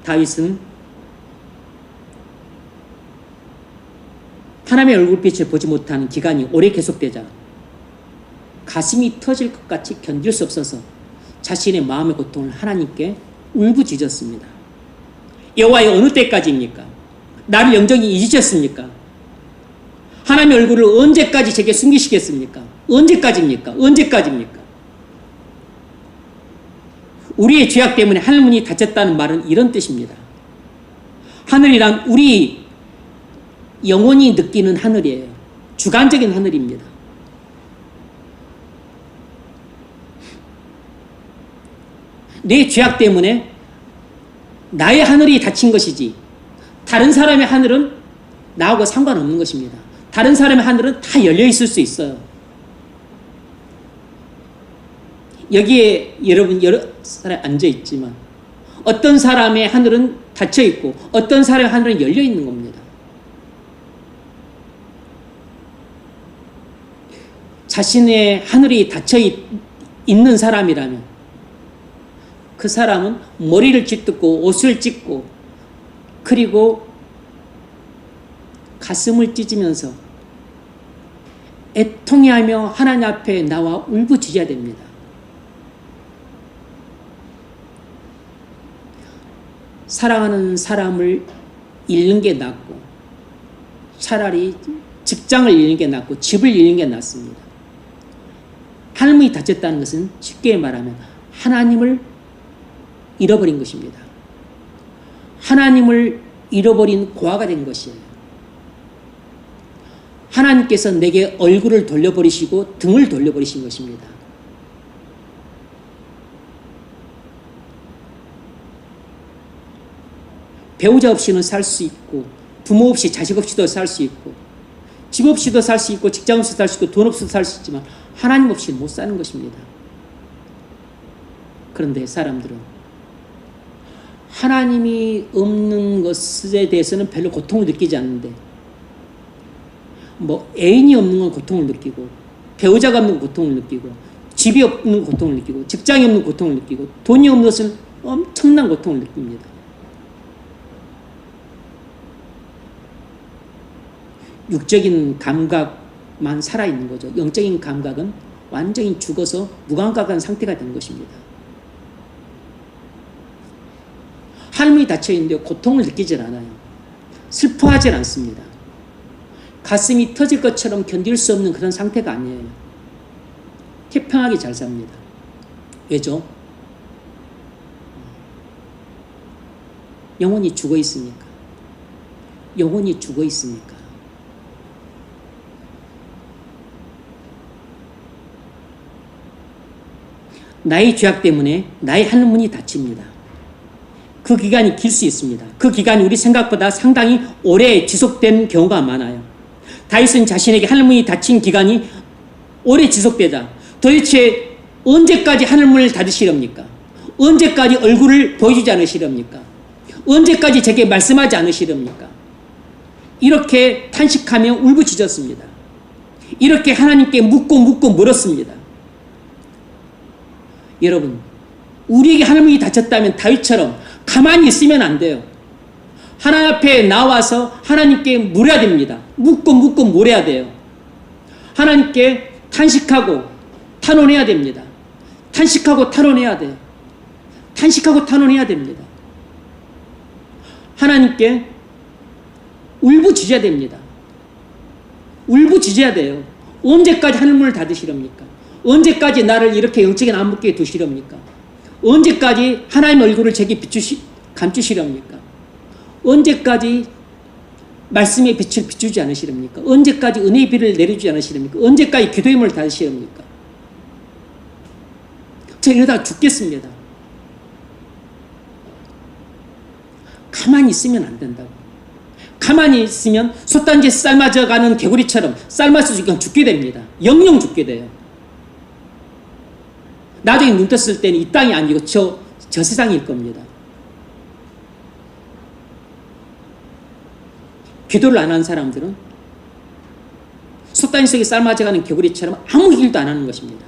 다윗은 하나님의 얼굴빛을 보지 못하는 기간이 오래 계속되자 가슴이 터질 것 같이 견딜 수 없어서 자신의 마음의 고통을 하나님께 울부짖었습니다. 여호와여, 어느 때까지입니까? 나를 영적이 잊으셨습니까? 하나님의 얼굴을 언제까지 제게 숨기시겠습니까? 언제까지입니까? 언제까지입니까? 우리의 죄악 때문에 하늘문이 닫혔다는 말은 이런 뜻입니다. 하늘이란 우리 영혼이 느끼는 하늘이에요. 주관적인 하늘입니다. 내 죄악 때문에 나의 하늘이 닫힌 것이지 다른 사람의 하늘은 나하고 상관없는 것입니다. 다른 사람의 하늘은 다 열려 있을 수 있어요. 여기에 여러분 여러 사람이 앉아 있지만 어떤 사람의 하늘은 닫혀 있고 어떤 사람의 하늘은 열려 있는 겁니다. 자신의 하늘이 닫혀 있는 사람이라면 그 사람은 머리를 찢고 옷을 찢고 그리고 가슴을 찢으면서 애통해하며 하나님 앞에 나와 울부짖어야 됩니다. 사랑하는 사람을 잃는 게 낫고 차라리 직장을 잃는 게 낫고 집을 잃는 게 낫습니다. 하늘문이 닫혔다는 것은 쉽게 말하면 하나님을 잃어버린 것입니다. 하나님을 잃어버린 고아가 된 것이에요. 하나님께서 내게 얼굴을 돌려버리시고 등을 돌려버리신 것입니다. 배우자 없이는 살 수 있고 부모 없이 자식 없이도 살 수 있고 집 없이도 살 수 있고 직장 없이도 살 수 있고 돈 없이도 살 수 있지만 하나님 없이는 못 사는 것입니다. 그런데 사람들은 하나님이 없는 것에 대해서는 별로 고통을 느끼지 않는데 뭐 애인이 없는 건 고통을 느끼고 배우자가 없는 건 고통을 느끼고 집이 없는 건 고통을 느끼고 직장이 없는 고통을 느끼고 돈이 없는 것은 엄청난 고통을 느낍니다. 육적인 감각만 살아있는 거죠. 영적인 감각은 완전히 죽어서 무감각한 상태가 된 것입니다. 하늘문이 닫혀있는데 고통을 느끼질 않아요. 슬퍼하질 않습니다. 가슴이 터질 것처럼 견딜 수 없는 그런 상태가 아니에요. 태평하게 잘 삽니다. 왜죠? 영혼이 죽어 있으니까. 영혼이 죽어 있으니까. 나의 죄악 때문에 나의 하늘문이 닫힙니다. 그 기간이 길 수 있습니다. 그 기간이 우리 생각보다 상당히 오래 지속된 경우가 많아요. 다윗은 자신에게 하늘문이 닫힌 기간이 오래 지속되자 도대체 언제까지 하늘문을 닫으시렵니까? 언제까지 얼굴을 보여주지 않으시렵니까? 언제까지 제게 말씀하지 않으시렵니까? 이렇게 탄식하며 울부짖었습니다. 이렇게 하나님께 묻고 물었습니다. 여러분, 우리에게 하늘문이 닫혔다면 다윗처럼 가만히 있으면 안 돼요. 하나님 앞에 나와서 하나님께 물어야 됩니다. 묻고 물어야 돼요. 하나님께 탄식하고 탄원해야 됩니다. 탄식하고 탄원해야 돼요. 탄식하고 탄원해야 됩니다. 하나님께 울부짖어야 됩니다. 울부짖어야 돼요. 언제까지 하늘문을 닫으시렵니까? 언제까지 나를 이렇게 영적인 암흑기에 두시렵니까? 언제까지 하나님의 얼굴을 제게 감추시렵니까? 언제까지 말씀의 빛을 비추지 않으시렵니까? 언제까지 은혜의 비를 내려주지 않으시렵니까? 언제까지 기도의 문을 닫으시렵니까? 저 이러다가 죽겠습니다. 가만히 있으면 안 된다고. 가만히 있으면 솥단지에 삶아져가는 개구리처럼 삶아서 죽게 됩니다. 영영 죽게 돼요. 나중에 눈 떴을 때는 이 땅이 아니고 저 세상일 겁니다. 기도를 안 하는 사람들은 솥단지 속에 삶아져가는 개구리처럼 아무 일도 안 하는 것입니다.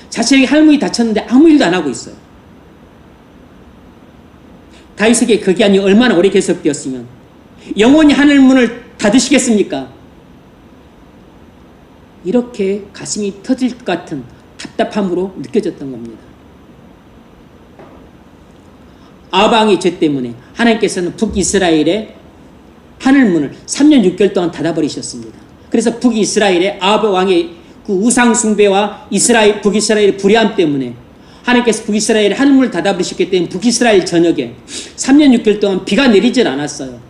자신에게 하늘문이 닫혔는데 아무 일도 안 하고 있어요. 다윗에게 그 기간이 얼마나 오래 계속되었으면 영원히 하늘문을 닫으시겠습니까? 이렇게 가슴이 터질 것 같은 답답함으로 느껴졌던 겁니다. 아방의 죄 때문에 하나님께서는 북이스라엘의 하늘문을 3년 6개월 동안 닫아버리셨습니다. 그래서 북이스라엘의 아합 왕의 그 우상 숭배와 북이스라엘의 불의함 때문에 하나님께서 북이스라엘의 하늘문을 닫아버리셨기 때문에 북이스라엘 전역에 3년 6개월 동안 비가 내리질 않았어요.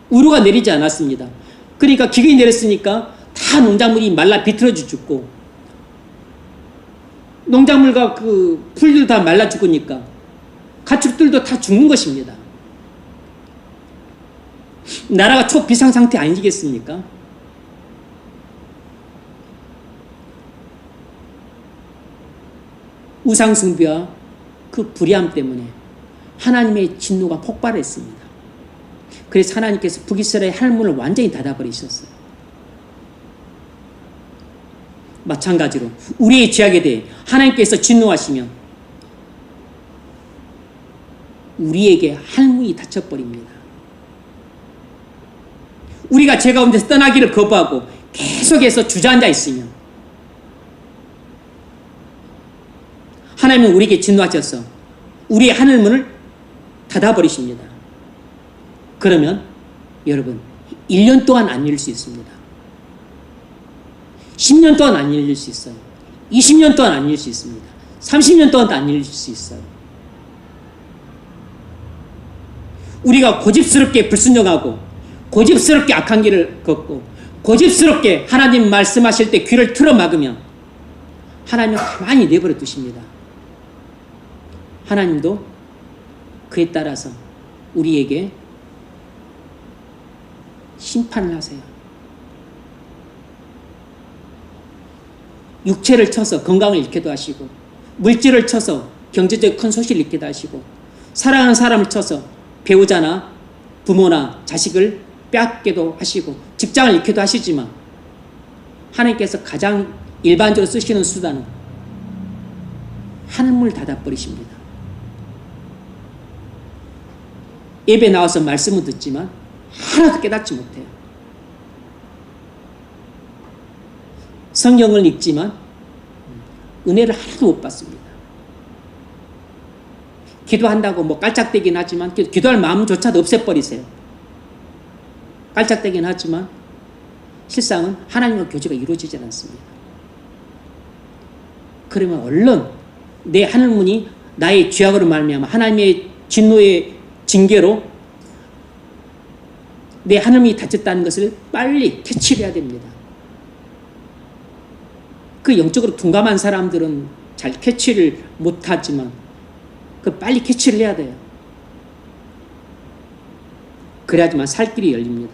우루가 내리지 않았습니다. 그러니까 기근이 내렸으니까 다 농작물이 말라 비틀어져 죽고 농작물과 그 풀들 다 말라 죽으니까 가축들도 다 죽는 것입니다. 나라가 초비상 상태 아니겠습니까? 우상숭배와 그 불의함 때문에 하나님의 진노가 폭발했습니다. 그래서 하나님께서 북이스라엘 하늘문을 완전히 닫아버리셨어요. 마찬가지로 우리의 죄악에 대해 하나님께서 진노하시면 우리에게 하늘문이 닫혀버립니다. 우리가 죄 가운데서 떠나기를 거부하고 계속해서 주저앉아 있으면 하나님은 우리에게 진노하셔서 우리의 하늘문을 닫아버리십니다. 그러면 여러분 1년 동안 안 열릴 수 있습니다. 10년 동안 안 열릴 수 있어요. 20년 동안 안 열릴 수 있습니다. 30년 동안도 안 열릴 수 있어요. 우리가 고집스럽게 불순종하고 고집스럽게 악한 길을 걷고 고집스럽게 하나님 말씀하실 때 귀를 틀어막으면 하나님은 가만히 내버려 두십니다. 하나님도 그에 따라서 우리에게 심판을 하세요. 육체를 쳐서 건강을 잃게도 하시고 물질을 쳐서 경제적 큰 소식을 잃게도 하시고 사랑하는 사람을 쳐서 배우자나 부모나 자식을 빼앗기도 하시고 직장을 잃기도 하시지만 하나님께서 가장 일반적으로 쓰시는 수단은 하늘문을 닫아버리십니다. 예배 나와서 말씀은 듣지만 하나도 깨닫지 못해요. 성경을 읽지만 은혜를 하나도 못 받습니다. 기도한다고 뭐 깔짝대긴 하지만 기도할 마음조차도 없애버리세요. 깔짝대긴 하지만 실상은 하나님과 교제가 이루어지지 않습니다. 그러면 얼른 내 하늘문이 나의 죄악으로 말미암아 하나님의 진노의 징계로 내 하늘문이 닫혔다는 것을 빨리 캐치를 해야 됩니다. 그 영적으로 둔감한 사람들은 잘 캐치를 못하지만 그 빨리 캐치를 해야 돼요. 그래야지만 살 길이 열립니다.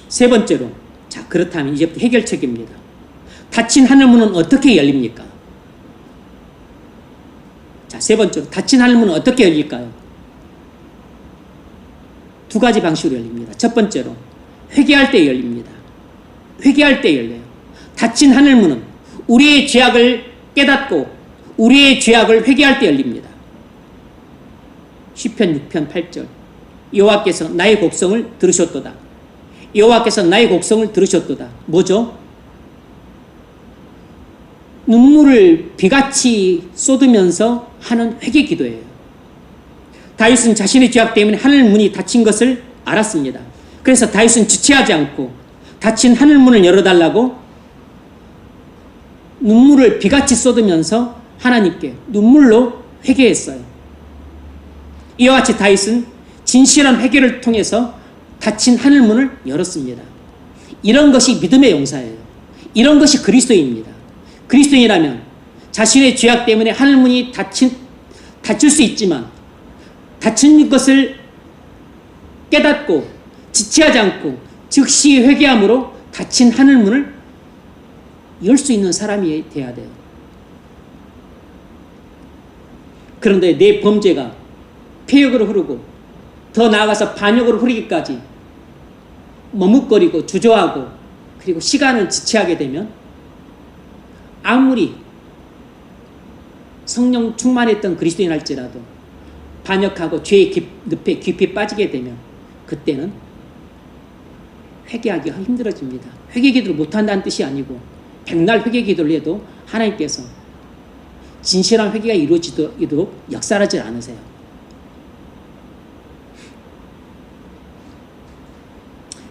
세 번째로, 자, 그렇다면 이제부터 해결책입니다. 닫힌 하늘문은 어떻게 열립니까? 자, 세 번째로, 닫힌 하늘문은 어떻게 열릴까요? 두 가지 방식으로 열립니다. 첫 번째로, 회개할 때 열립니다. 회개할 때 열려요. 닫힌 하늘문은 우리의 죄악을 깨닫고 우리의 죄악을 회개할 때 열립니다. 시편 6편 8절, 여호와께서 나의 곡성을 들으셨도다. 여호와께서 나의 곡성을 들으셨도다. 뭐죠? 눈물을 비같이 쏟으면서 하는 회개 기도예요. 다윗은 자신의 죄악 때문에 하늘문이 닫힌 것을 알았습니다. 그래서 다윗은 지체하지 않고 닫힌 하늘문을 열어달라고 눈물을 비같이 쏟으면서 하나님께 눈물로 회개했어요. 이와 같이 다윗은 진실한 회개를 통해서 닫힌 하늘문을 열었습니다. 이런 것이 믿음의 용사예요. 이런 것이 그리스도입니다. 그리스도인이라면 자신의 죄악 때문에 하늘문이 닫힐 수 있지만 닫힌 것을 깨닫고 지체하지 않고 즉시 회개함으로 닫힌 하늘문을 열 수 있는 사람이 돼야 돼요. 그런데 내 범죄가 폐역으로 흐르고 더 나아가서 반역으로 흐르기까지 머뭇거리고 주저하고 그리고 시간을 지체하게 되면 아무리 성령 충만했던 그리스도인 할지라도 반역하고 죄의 늪에 깊이 빠지게 되면 그때는 회개하기가 힘들어집니다. 회개 기도를 못한다는 뜻이 아니고 백날 회개 기도를 해도 하나님께서 진실한 회개가 이루어지도록 역사하지 않으세요.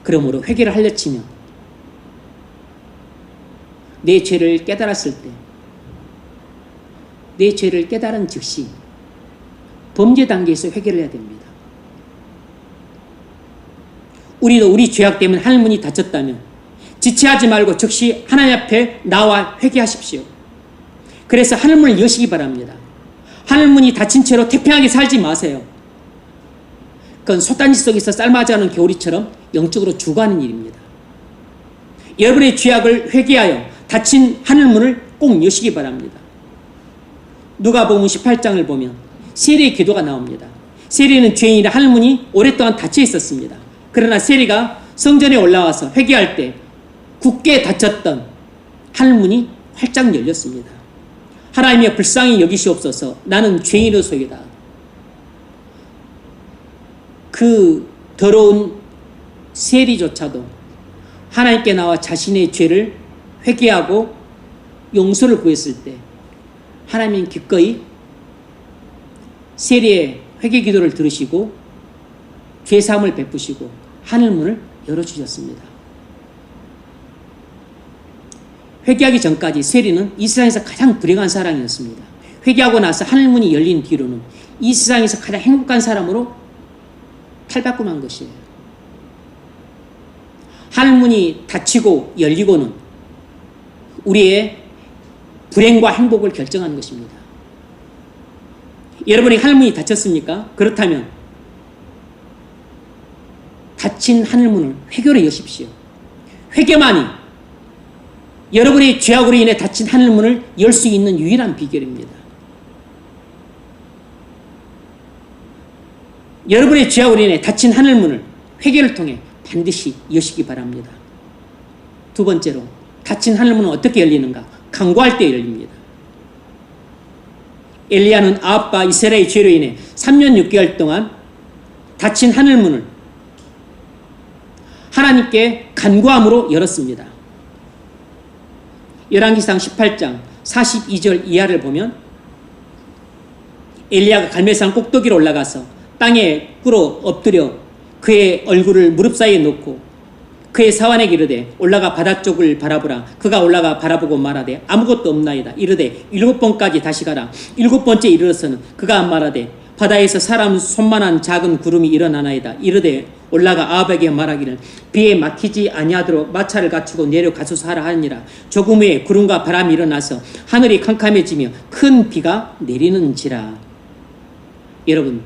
그러므로 회개를 하려 치면 내 죄를 깨달았을 때 내 죄를 깨달은 즉시 범죄 단계에서 회개를 해야 됩니다. 우리도 우리 죄악 때문에 하늘문이 닫혔다면 지체하지 말고 즉시 하나님 앞에 나와 회개하십시오. 그래서 하늘문을 여시기 바랍니다. 하늘문이 닫힌 채로 태평하게 살지 마세요. 그건 솥단지 속에서 삶아지 않은 겨울이처럼 영적으로 죽어가는 일입니다. 여러분의 죄악을 회개하여 닫힌 하늘문을 꼭 여시기 바랍니다. 누가복음 18장을 보면 세리의 기도가 나옵니다. 세리는 죄인이라 하늘문이 오랫동안 닫혀 있었습니다. 그러나 세리가 성전에 올라와서 회개할 때 굳게 닫혔던 하늘문이 활짝 열렸습니다. 하나님의 불쌍히 여기시옵소서. 나는 죄인으로소이다. 그 더러운 세리조차도 하나님께 나와 자신의 죄를 회개하고 용서를 구했을 때 하나님은 기꺼이 세리의 회개 기도를 들으시고 죄사함을 베푸시고 하늘문을 열어주셨습니다. 회개하기 전까지 세리는 이 세상에서 가장 불행한 사람이었습니다. 회개하고 나서 하늘문이 열린 뒤로는 이 세상에서 가장 행복한 사람으로 탈바꿈한 것이에요. 하늘문이 닫히고 열리고는 우리의 불행과 행복을 결정하는 것입니다. 여러분의 하늘문이 닫혔습니까? 그렇다면 닫힌 하늘문을 회개로 여십시오. 회개만이 여러분의 죄악으로 인해 닫힌 하늘문을 열 수 있는 유일한 비결입니다. 여러분의 죄악으로 인해 닫힌 하늘문을 회개를 통해 반드시 여시기 바랍니다. 두 번째로, 닫힌 하늘문은 어떻게 열리는가? 간구할 때 열립니다. 엘리야는 아합과 이스라엘의 죄로 인해 3년 6개월 동안 닫힌 하늘문을 하나님께 간구함으로 열었습니다. 열왕기상 18장 42절 이하를 보면 엘리야가 갈멜산 꼭대기로 올라가서 땅에 꿇어 엎드려 그의 얼굴을 무릎 사이에 놓고 그의 사환에게 이르되 올라가 바다 쪽을 바라보라. 그가 올라가 바라보고 말하되 아무것도 없나이다. 이르되 7번까지 다시 가라. 7번째 이르러서는 그가 말하되 바다에서 사람 손만한 작은 구름이 일어나나이다. 이르되 올라가 아합에게 말하기를 비에 막히지 아니하도록 마차를 갖추고 내려가소서 하라 하니라. 조금 후에 구름과 바람이 일어나서 하늘이 캄캄해지며 큰 비가 내리는지라. 여러분,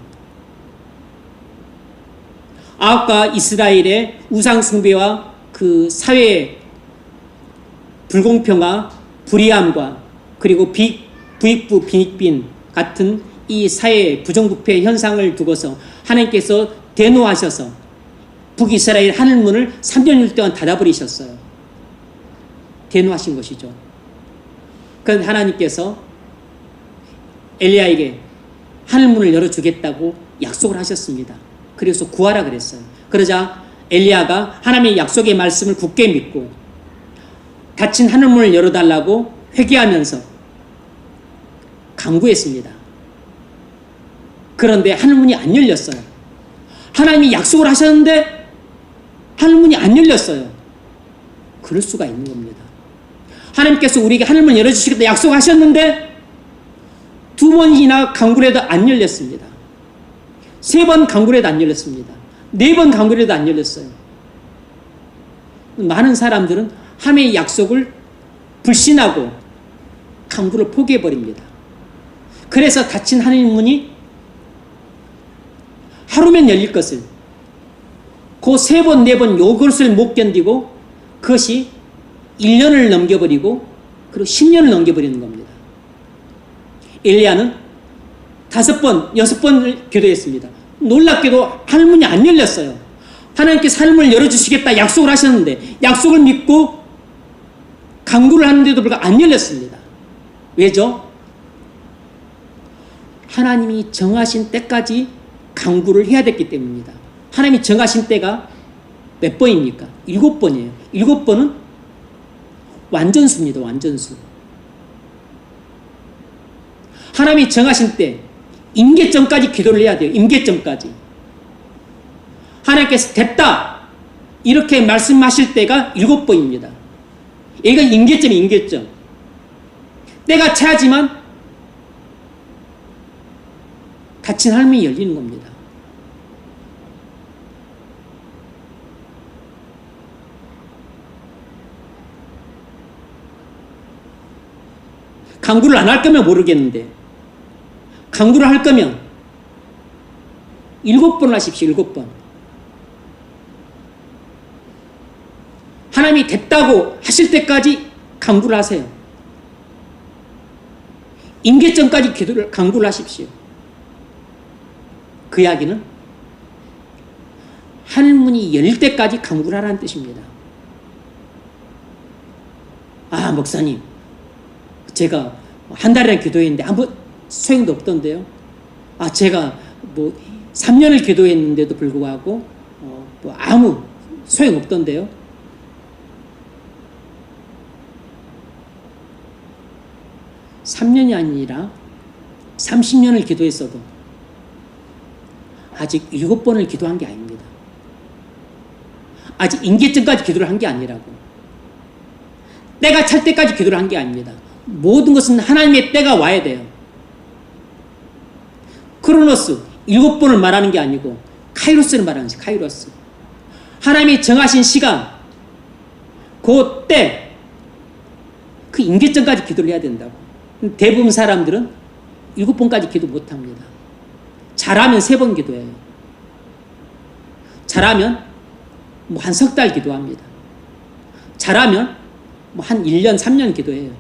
아합과 이스라엘의 우상 숭배와 그 사회의 불공평과 불이함과 그리고 부익부 빈익빈 같은 이 사회의 부정부패 현상을 두고서 하나님께서 대노하셔서 북이스라엘 하늘문을 3년 6일 동안 닫아버리셨어요. 대노하신 것이죠. 그런데 하나님께서 엘리야에게 하늘문을 열어주겠다고 약속을 하셨습니다. 그래서 구하라 그랬어요. 그러자 엘리야가 하나님의 약속의 말씀을 굳게 믿고 닫힌 하늘문을 열어달라고 회개하면서 간구했습니다. 그런데 하늘문이 안 열렸어요. 하나님이 약속을 하셨는데 하늘문이 안 열렸어요. 그럴 수가 있는 겁니다. 하나님께서 우리에게 하늘문 열어주시겠다 약속하셨는데 2번이나 간구를 해도 안 열렸습니다. 3번 간구를 해도 안 열렸습니다. 4번 간구를 해도 안 열렸어요. 많은 사람들은 하나님의 약속을 불신하고 간구를 포기해버립니다. 그래서 닫힌 하늘문이 하루면 열릴 것을 그 3번, 4번 요것을 못 견디고 그것이 1년을 넘겨버리고 그리고 10년을 넘겨버리는 겁니다. 엘리야는 5번, 6번을 기도했습니다. 놀랍게도 하늘문이 안 열렸어요. 하나님께서 하늘문을 열어주시겠다 약속을 하셨는데 약속을 믿고 간구를 하는데도 불구하고 안 열렸습니다. 왜죠? 하나님이 정하신 때까지 간구를 해야 됐기 때문입니다. 하나님이 정하신 때가 몇 번입니까? 7번이에요. 7번은 완전수입니다. 완전수. 하나님이 정하신 때 임계점까지 기도를 해야 돼요. 임계점까지. 하나님께서 됐다 이렇게 말씀하실 때가 7번입니다. 여기가 임계점이 임계점. 때가 차지만 닫힌 하늘문이 열리는 겁니다. 간구를 안 할 거면 모르겠는데 간구를 할 거면 7번 하십시오. 7번. 하나님이 됐다고 하실 때까지 간구를 하세요. 임계점까지 간구를 하십시오. 그 이야기는 하늘문이 열릴 때까지 간구를 하라는 뜻입니다. 아, 목사님, 제가 한 달이나 기도했는데 아무 소용도 없던데요. 아, 제가 3년을 기도했는데도 불구하고 아무 소용 없던데요. (3년이) 아니라 30년을 기도했어도 아직 7번을 기도한 게 아닙니다. 아직 임계점까지 기도를 한 게 아니라고. 때가 찰 때까지 기도를 한 게 아닙니다. 모든 것은 하나님의 때가 와야 돼요. 크로노스 7번을 말하는 게 아니고 카이로스를 말하는 거죠. 카이로스. 하나님이 정하신 시간, 그 때, 그 임계점까지 기도를 해야 된다고. 대부분 사람들은 7번까지 기도 못합니다. 잘하면 3번 기도해요. 잘하면 한 석 달 기도합니다. 잘하면 한 1년, 3년 기도해요.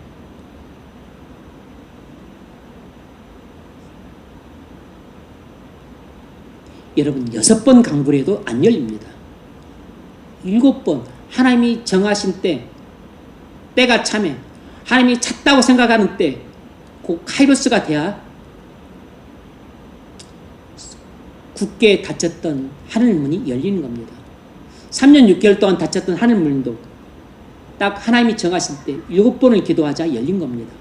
여러분 6번 간구를 해도 안 열립니다. 7번 하나님이 정하신 때가 차면 하나님이 찼다고 생각하는 때 그 카이로스가 돼야 굳게 닫혔던 하늘문이 열리는 겁니다. 3년 6개월 동안 닫혔던 하늘문도 딱 하나님이 정하실 때 7번을 기도하자 열린 겁니다.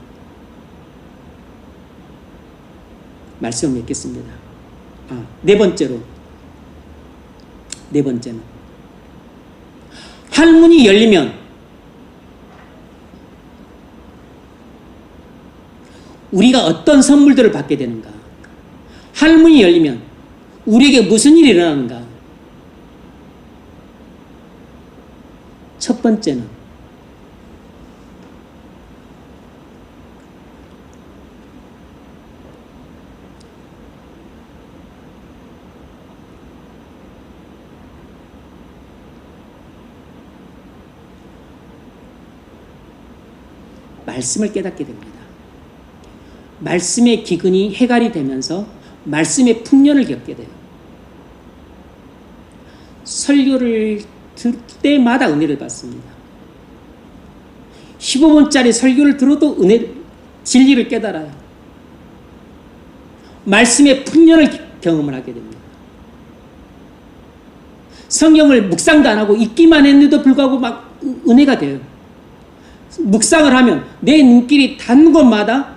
말씀을 맺겠습니다. 네 번째는 하늘문이 열리면 우리가 어떤 선물들을 받게 되는가? 하늘문이 열리면 우리에게 무슨 일이 일어나는가? 첫 번째는 말씀을 깨닫게 됩니다. 말씀의 기근이 해갈이 되면서 말씀의 풍년을 겪게 돼요. 설교를 들 때마다 은혜를 받습니다. 15분짜리 설교를 들어도 진리를 깨달아요. 말씀의 풍년을 경험을 하게 됩니다. 성경을 묵상도 안 하고 읽기만 했는데도 불구하고 막 은혜가 돼요. 묵상을 하면 내 눈길이 닿는 곳마다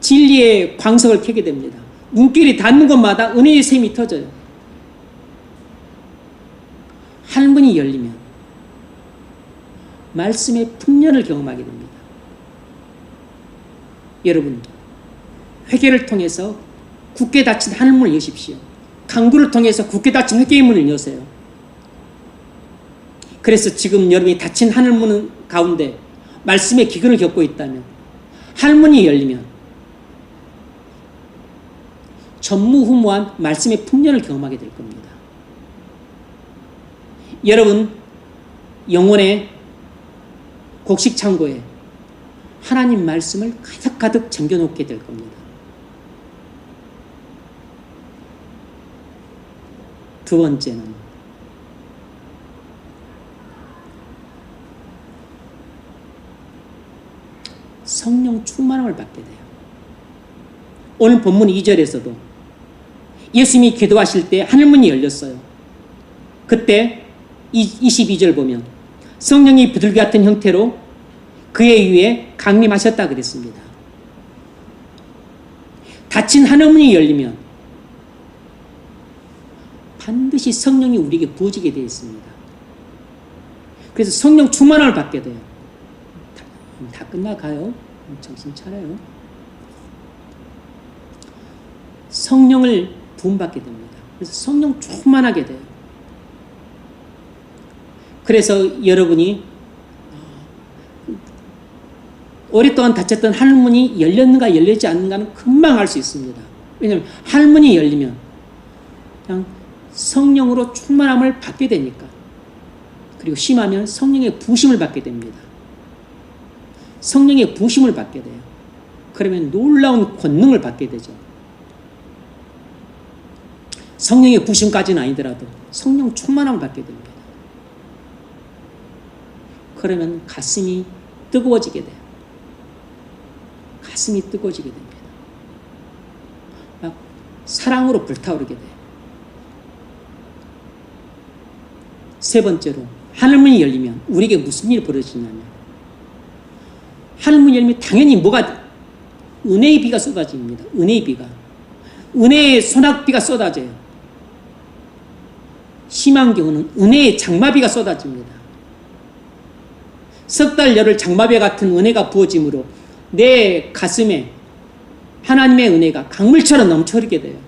진리의 광석을 켜게 됩니다. 눈길이 닿는 곳마다 은혜의 샘이 터져요. 하늘문이 열리면 말씀의 풍년을 경험하게 됩니다. 여러분, 회개를 통해서 굳게 닫힌 하늘문을 여십시오. 강구를 통해서 굳게 닫힌 회개의 문을 여세요. 그래서 지금 여러분이 닫힌 하늘문 가운데 말씀의 기근을 겪고 있다면 하늘문이 열리면 전무후무한 말씀의 풍년을 경험하게 될 겁니다. 여러분 영혼의 곡식 창고에 하나님 말씀을 가득가득 잠겨놓게 될 겁니다. 두 번째는 성령 충만함을 받게 돼요. 오늘 본문 2절에서도 예수님이 기도하실 때 하늘문이 열렸어요. 그때 22절 보면 성령이 비둘기 같은 형태로 그의 위에 강림하셨다 그랬습니다. 닫힌 하늘문이 열리면 반드시 성령이 우리에게 부어지게 되어 있습니다. 그래서 성령 충만함을 받게 돼요. 다 끝나가요. 정신 차려요. 성령을 부음받게 됩니다. 그래서 성령 충만하게 돼요. 그래서 여러분이 오랫동안 닫혔던 하늘문이 열렸는가 열리지 않는가는 금방 알 수 있습니다. 왜냐하면 하늘문이 열리면 그냥 성령으로 충만함을 받게 되니까. 그리고 심하면 성령의 부심을 받게 됩니다. 성령의 부심을 받게 돼요. 그러면 놀라운 권능을 받게 되죠. 성령의 부심까지는 아니더라도 성령 충만함을 받게 됩니다. 그러면 가슴이 뜨거워지게 돼요. 가슴이 뜨거워지게 됩니다. 막 사랑으로 불타오르게 돼요. 세 번째로 하늘문이 열리면 우리에게 무슨 일이 벌어지냐면 하늘문이 열리면 당연히 은혜의 비가 쏟아집니다. 은혜의 비가. 은혜의 소낙비가 쏟아져요. 심한 경우는 은혜의 장마비가 쏟아집니다. 석 달 열흘 장마비 같은 은혜가 부어짐으로 내 가슴에 하나님의 은혜가 강물처럼 넘쳐 흐르게 돼요.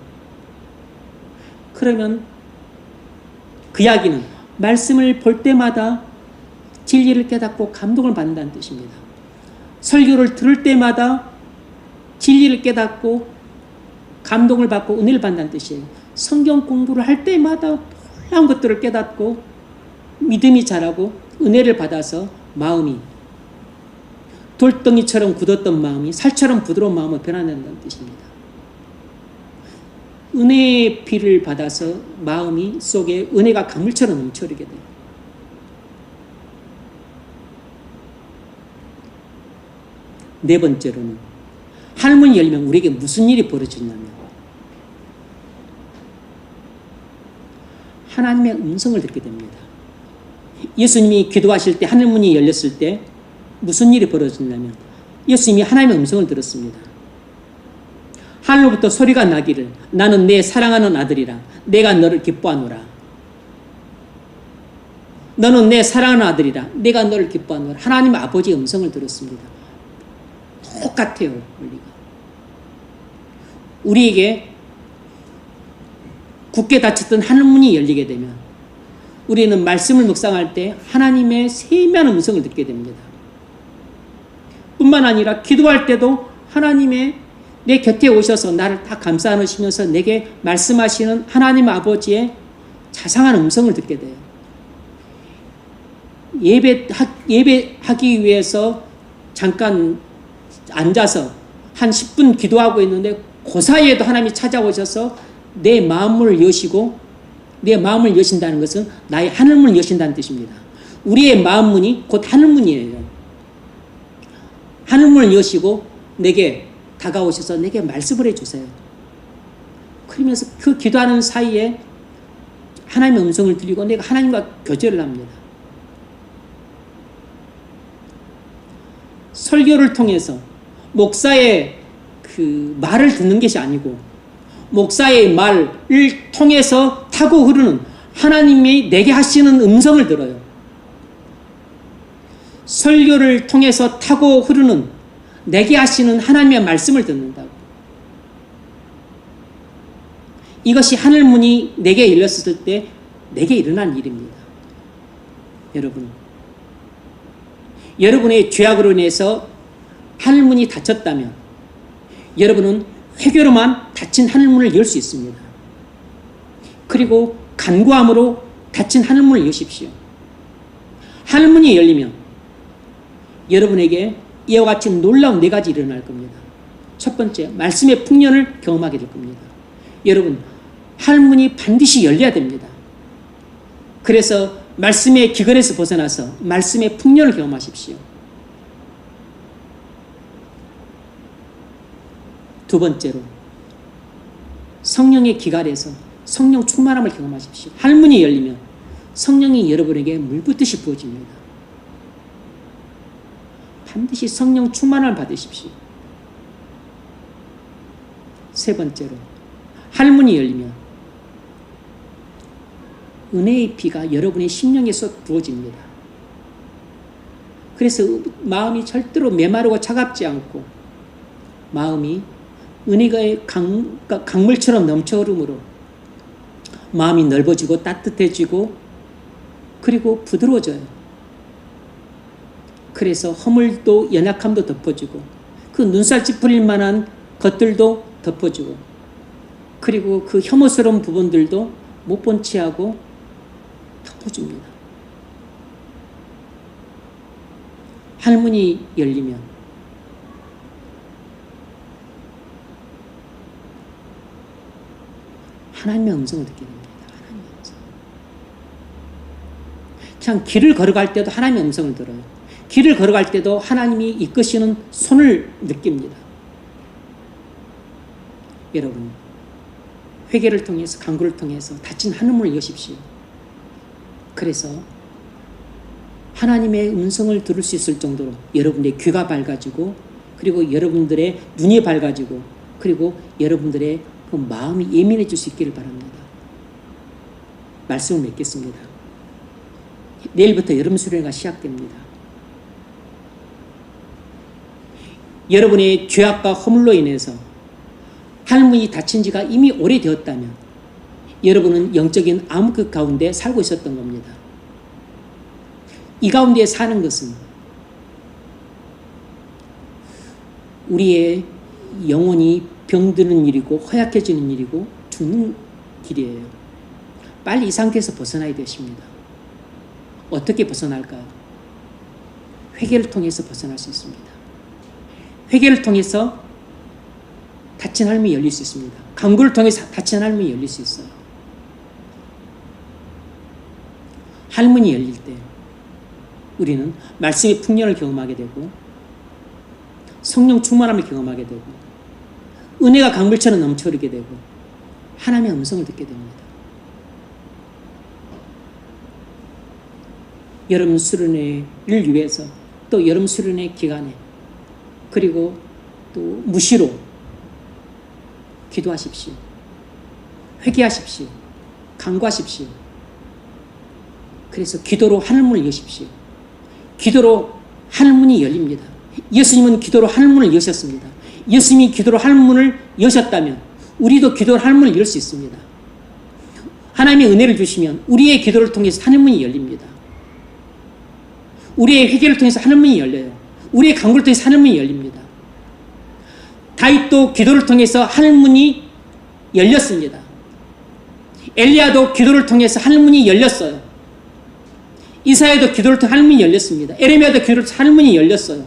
그러면 그 이야기는 말씀을 볼 때마다 진리를 깨닫고 감동을 받는다는 뜻입니다. 설교를 들을 때마다 진리를 깨닫고 감동을 받고 은혜를 받는다는 뜻이에요. 성경 공부를 할 때마다 놀라운 것들을 깨닫고 믿음이 자라고 은혜를 받아서 마음이 돌덩이처럼 굳었던 마음이 살처럼 부드러운 마음으로 변화된다는 뜻입니다. 은혜의 피를 받아서 마음이 속에 은혜가 강물처럼 넘쳐흐르게 돼요. 네 번째로는 하늘문이 열리면 우리에게 무슨 일이 벌어지냐면 하나님의 음성을 듣게 됩니다. 예수님이 기도하실 때 하늘문이 열렸을 때 무슨 일이 벌어졌냐면 예수님이 하나님의 음성을 들었습니다. 하늘로부터 소리가 나기를 나는 내 사랑하는 아들이라 내가 너를 기뻐하노라. 너는 내 사랑하는 아들이라 내가 너를 기뻐하노라. 하나님 아버지의 음성을 들었습니다. 똑같아요. 원리가. 우리에게 굳게 닫혔던 하늘문이 열리게 되면 우리는 말씀을 묵상할 때 하나님의 세미한 음성을 듣게 됩니다. 뿐만 아니라 기도할 때도 하나님의 내 곁에 오셔서 나를 다 감싸 안으시면서 내게 말씀하시는 하나님 아버지의 자상한 음성을 듣게 돼요. 예배하기 위해서 잠깐 앉아서 한 10분 기도하고 있는데 그 사이에도 하나님이 찾아오셔서 내 마음을 여시고 내 마음을 여신다는 것은 나의 하늘문을 여신다는 뜻입니다. 우리의 마음문이 곧 하늘문이에요. 하늘문을 여시고 내게 다가오셔서 내게 말씀을 해주세요. 그러면서 그 기도하는 사이에 하나님의 음성을 들리고 내가 하나님과 교제를 합니다. 설교를 통해서 목사의 그 말을 듣는 것이 아니고 목사의 말을 통해서 타고 흐르는 하나님이 내게 하시는 음성을 들어요. 설교를 통해서 타고 흐르는 내게 하시는 하나님의 말씀을 듣는다고. 이것이 하늘문이 내게 열렸을 때 내게 일어난 일입니다. 여러분, 여러분의 죄악으로 인해서 하늘문이 닫혔다면 여러분은 회개로만 닫힌 하늘문을 열 수 있습니다. 그리고 간구함으로 닫힌 하늘문을 여십시오. 하늘문이 열리면 여러분에게 이와 같이 놀라운 4가지 일어날 겁니다. 첫 번째, 말씀의 풍년을 경험하게 될 겁니다. 여러분, 하늘문이 반드시 열려야 됩니다. 그래서 말씀의 기근에서 벗어나서 말씀의 풍년을 경험하십시오. 두 번째로, 성령의 기갈에서 성령 충만함을 경험하십시오. 하늘문이 열리면 성령이 여러분에게 물붓듯이 부어집니다. 반드시 성령 충만함을 받으십시오. 세 번째로, 하늘문이 열리면 은혜의 피가 여러분의 심령에 쏟 부어집니다. 그래서 마음이 절대로 메마르고 차갑지 않고 마음이 은혜의 강물처럼 넘쳐 흐름으로 마음이 넓어지고 따뜻해지고 그리고 부드러워져요. 그래서 허물도 연약함도 덮어주고 그 눈살 찌푸릴 만한 것들도 덮어주고 그리고 그 혐오스러운 부분들도 못 본 채하고 덮어줍니다. 하늘문이 열리면 하나님의 음성을 듣게 됩니다. 하나님의 음성. 그냥 길을 걸어갈 때도 하나님의 음성을 들어요. 길을 걸어갈 때도 하나님이 이끄시는 손을 느낍니다. 여러분, 회개를 통해서 간구를 통해서 닫힌 하늘문을 여십시오. 그래서 하나님의 음성을 들을 수 있을 정도로 여러분의 귀가 밝아지고 그리고 여러분들의 눈이 밝아지고 그리고 여러분들의 그 마음이 예민해질 수 있기를 바랍니다. 말씀을 맺겠습니다. 내일부터 여름 수련회가 시작됩니다. 여러분의 죄악과 허물로 인해서 하늘문이 닫힌 지가 이미 오래되었다면 여러분은 영적인 암흑 가운데 살고 있었던 겁니다. 이 가운데 사는 것은 우리의 영혼이 병드는 일이고 허약해지는 일이고 죽는 길이에요. 빨리 이 상태에서 벗어나야 되십니다. 어떻게 벗어날까요? 회개를 통해서 벗어날 수 있습니다. 회개를 통해서 닫힌 하늘문이 열릴 수 있습니다. 간구를 통해서 닫힌 하늘문이 열릴 수 있어요. 하늘문이 열릴 때 우리는 말씀의 풍년을 경험하게 되고 성령 충만함을 경험하게 되고 은혜가 강물처럼 넘쳐흐르게 되고 하나님의 음성을 듣게 됩니다. 여름 수련회를 위해서 또 여름 수련회 기간에 그리고 또 무시로 기도하십시오. 회개하십시오. 간구하십시오. 그래서 기도로 하늘문을 여십시오. 기도로 하늘문이 열립니다. 예수님은 기도로 하늘문을 여셨습니다. 예수님이 기도로 하늘문을 여셨다면 우리도 기도로 하늘문을 열 수 있습니다. 하나님의 은혜를 주시면 우리의 기도를 통해서 하늘문이 열립니다. 우리의 회개를 통해서 하늘문이 열려요. 우리의 간구를 통해서 하늘문이 열립니다. 다윗도 기도를 통해서 하늘문이 열렸습니다. 엘리야도 기도를 통해서 하늘문이 열렸어요. 이사야도 기도를 통해 하늘문이 열렸습니다. 에레미야도 기도를 통해 하늘문이 열렸어요.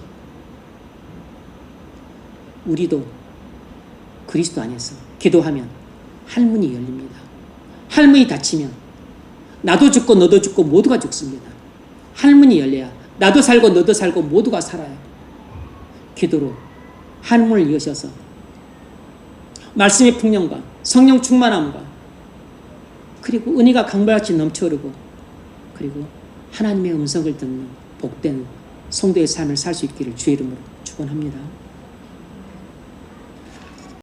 우리도 그리스도 안에서 기도하면 하늘문이 열립니다. 하늘문이 닫히면 나도 죽고 너도 죽고 모두가 죽습니다. 하늘문이 열려야 나도 살고 너도 살고 모두가 살아요. 기도로 하늘문을 여셔서 말씀의 풍년과 성령 충만함과 그리고 은혜가 강물같이 넘쳐흐르고 그리고 하나님의 음성을 듣는 복된 성도의 삶을 살 수 있기를 주의 이름으로 축원합니다.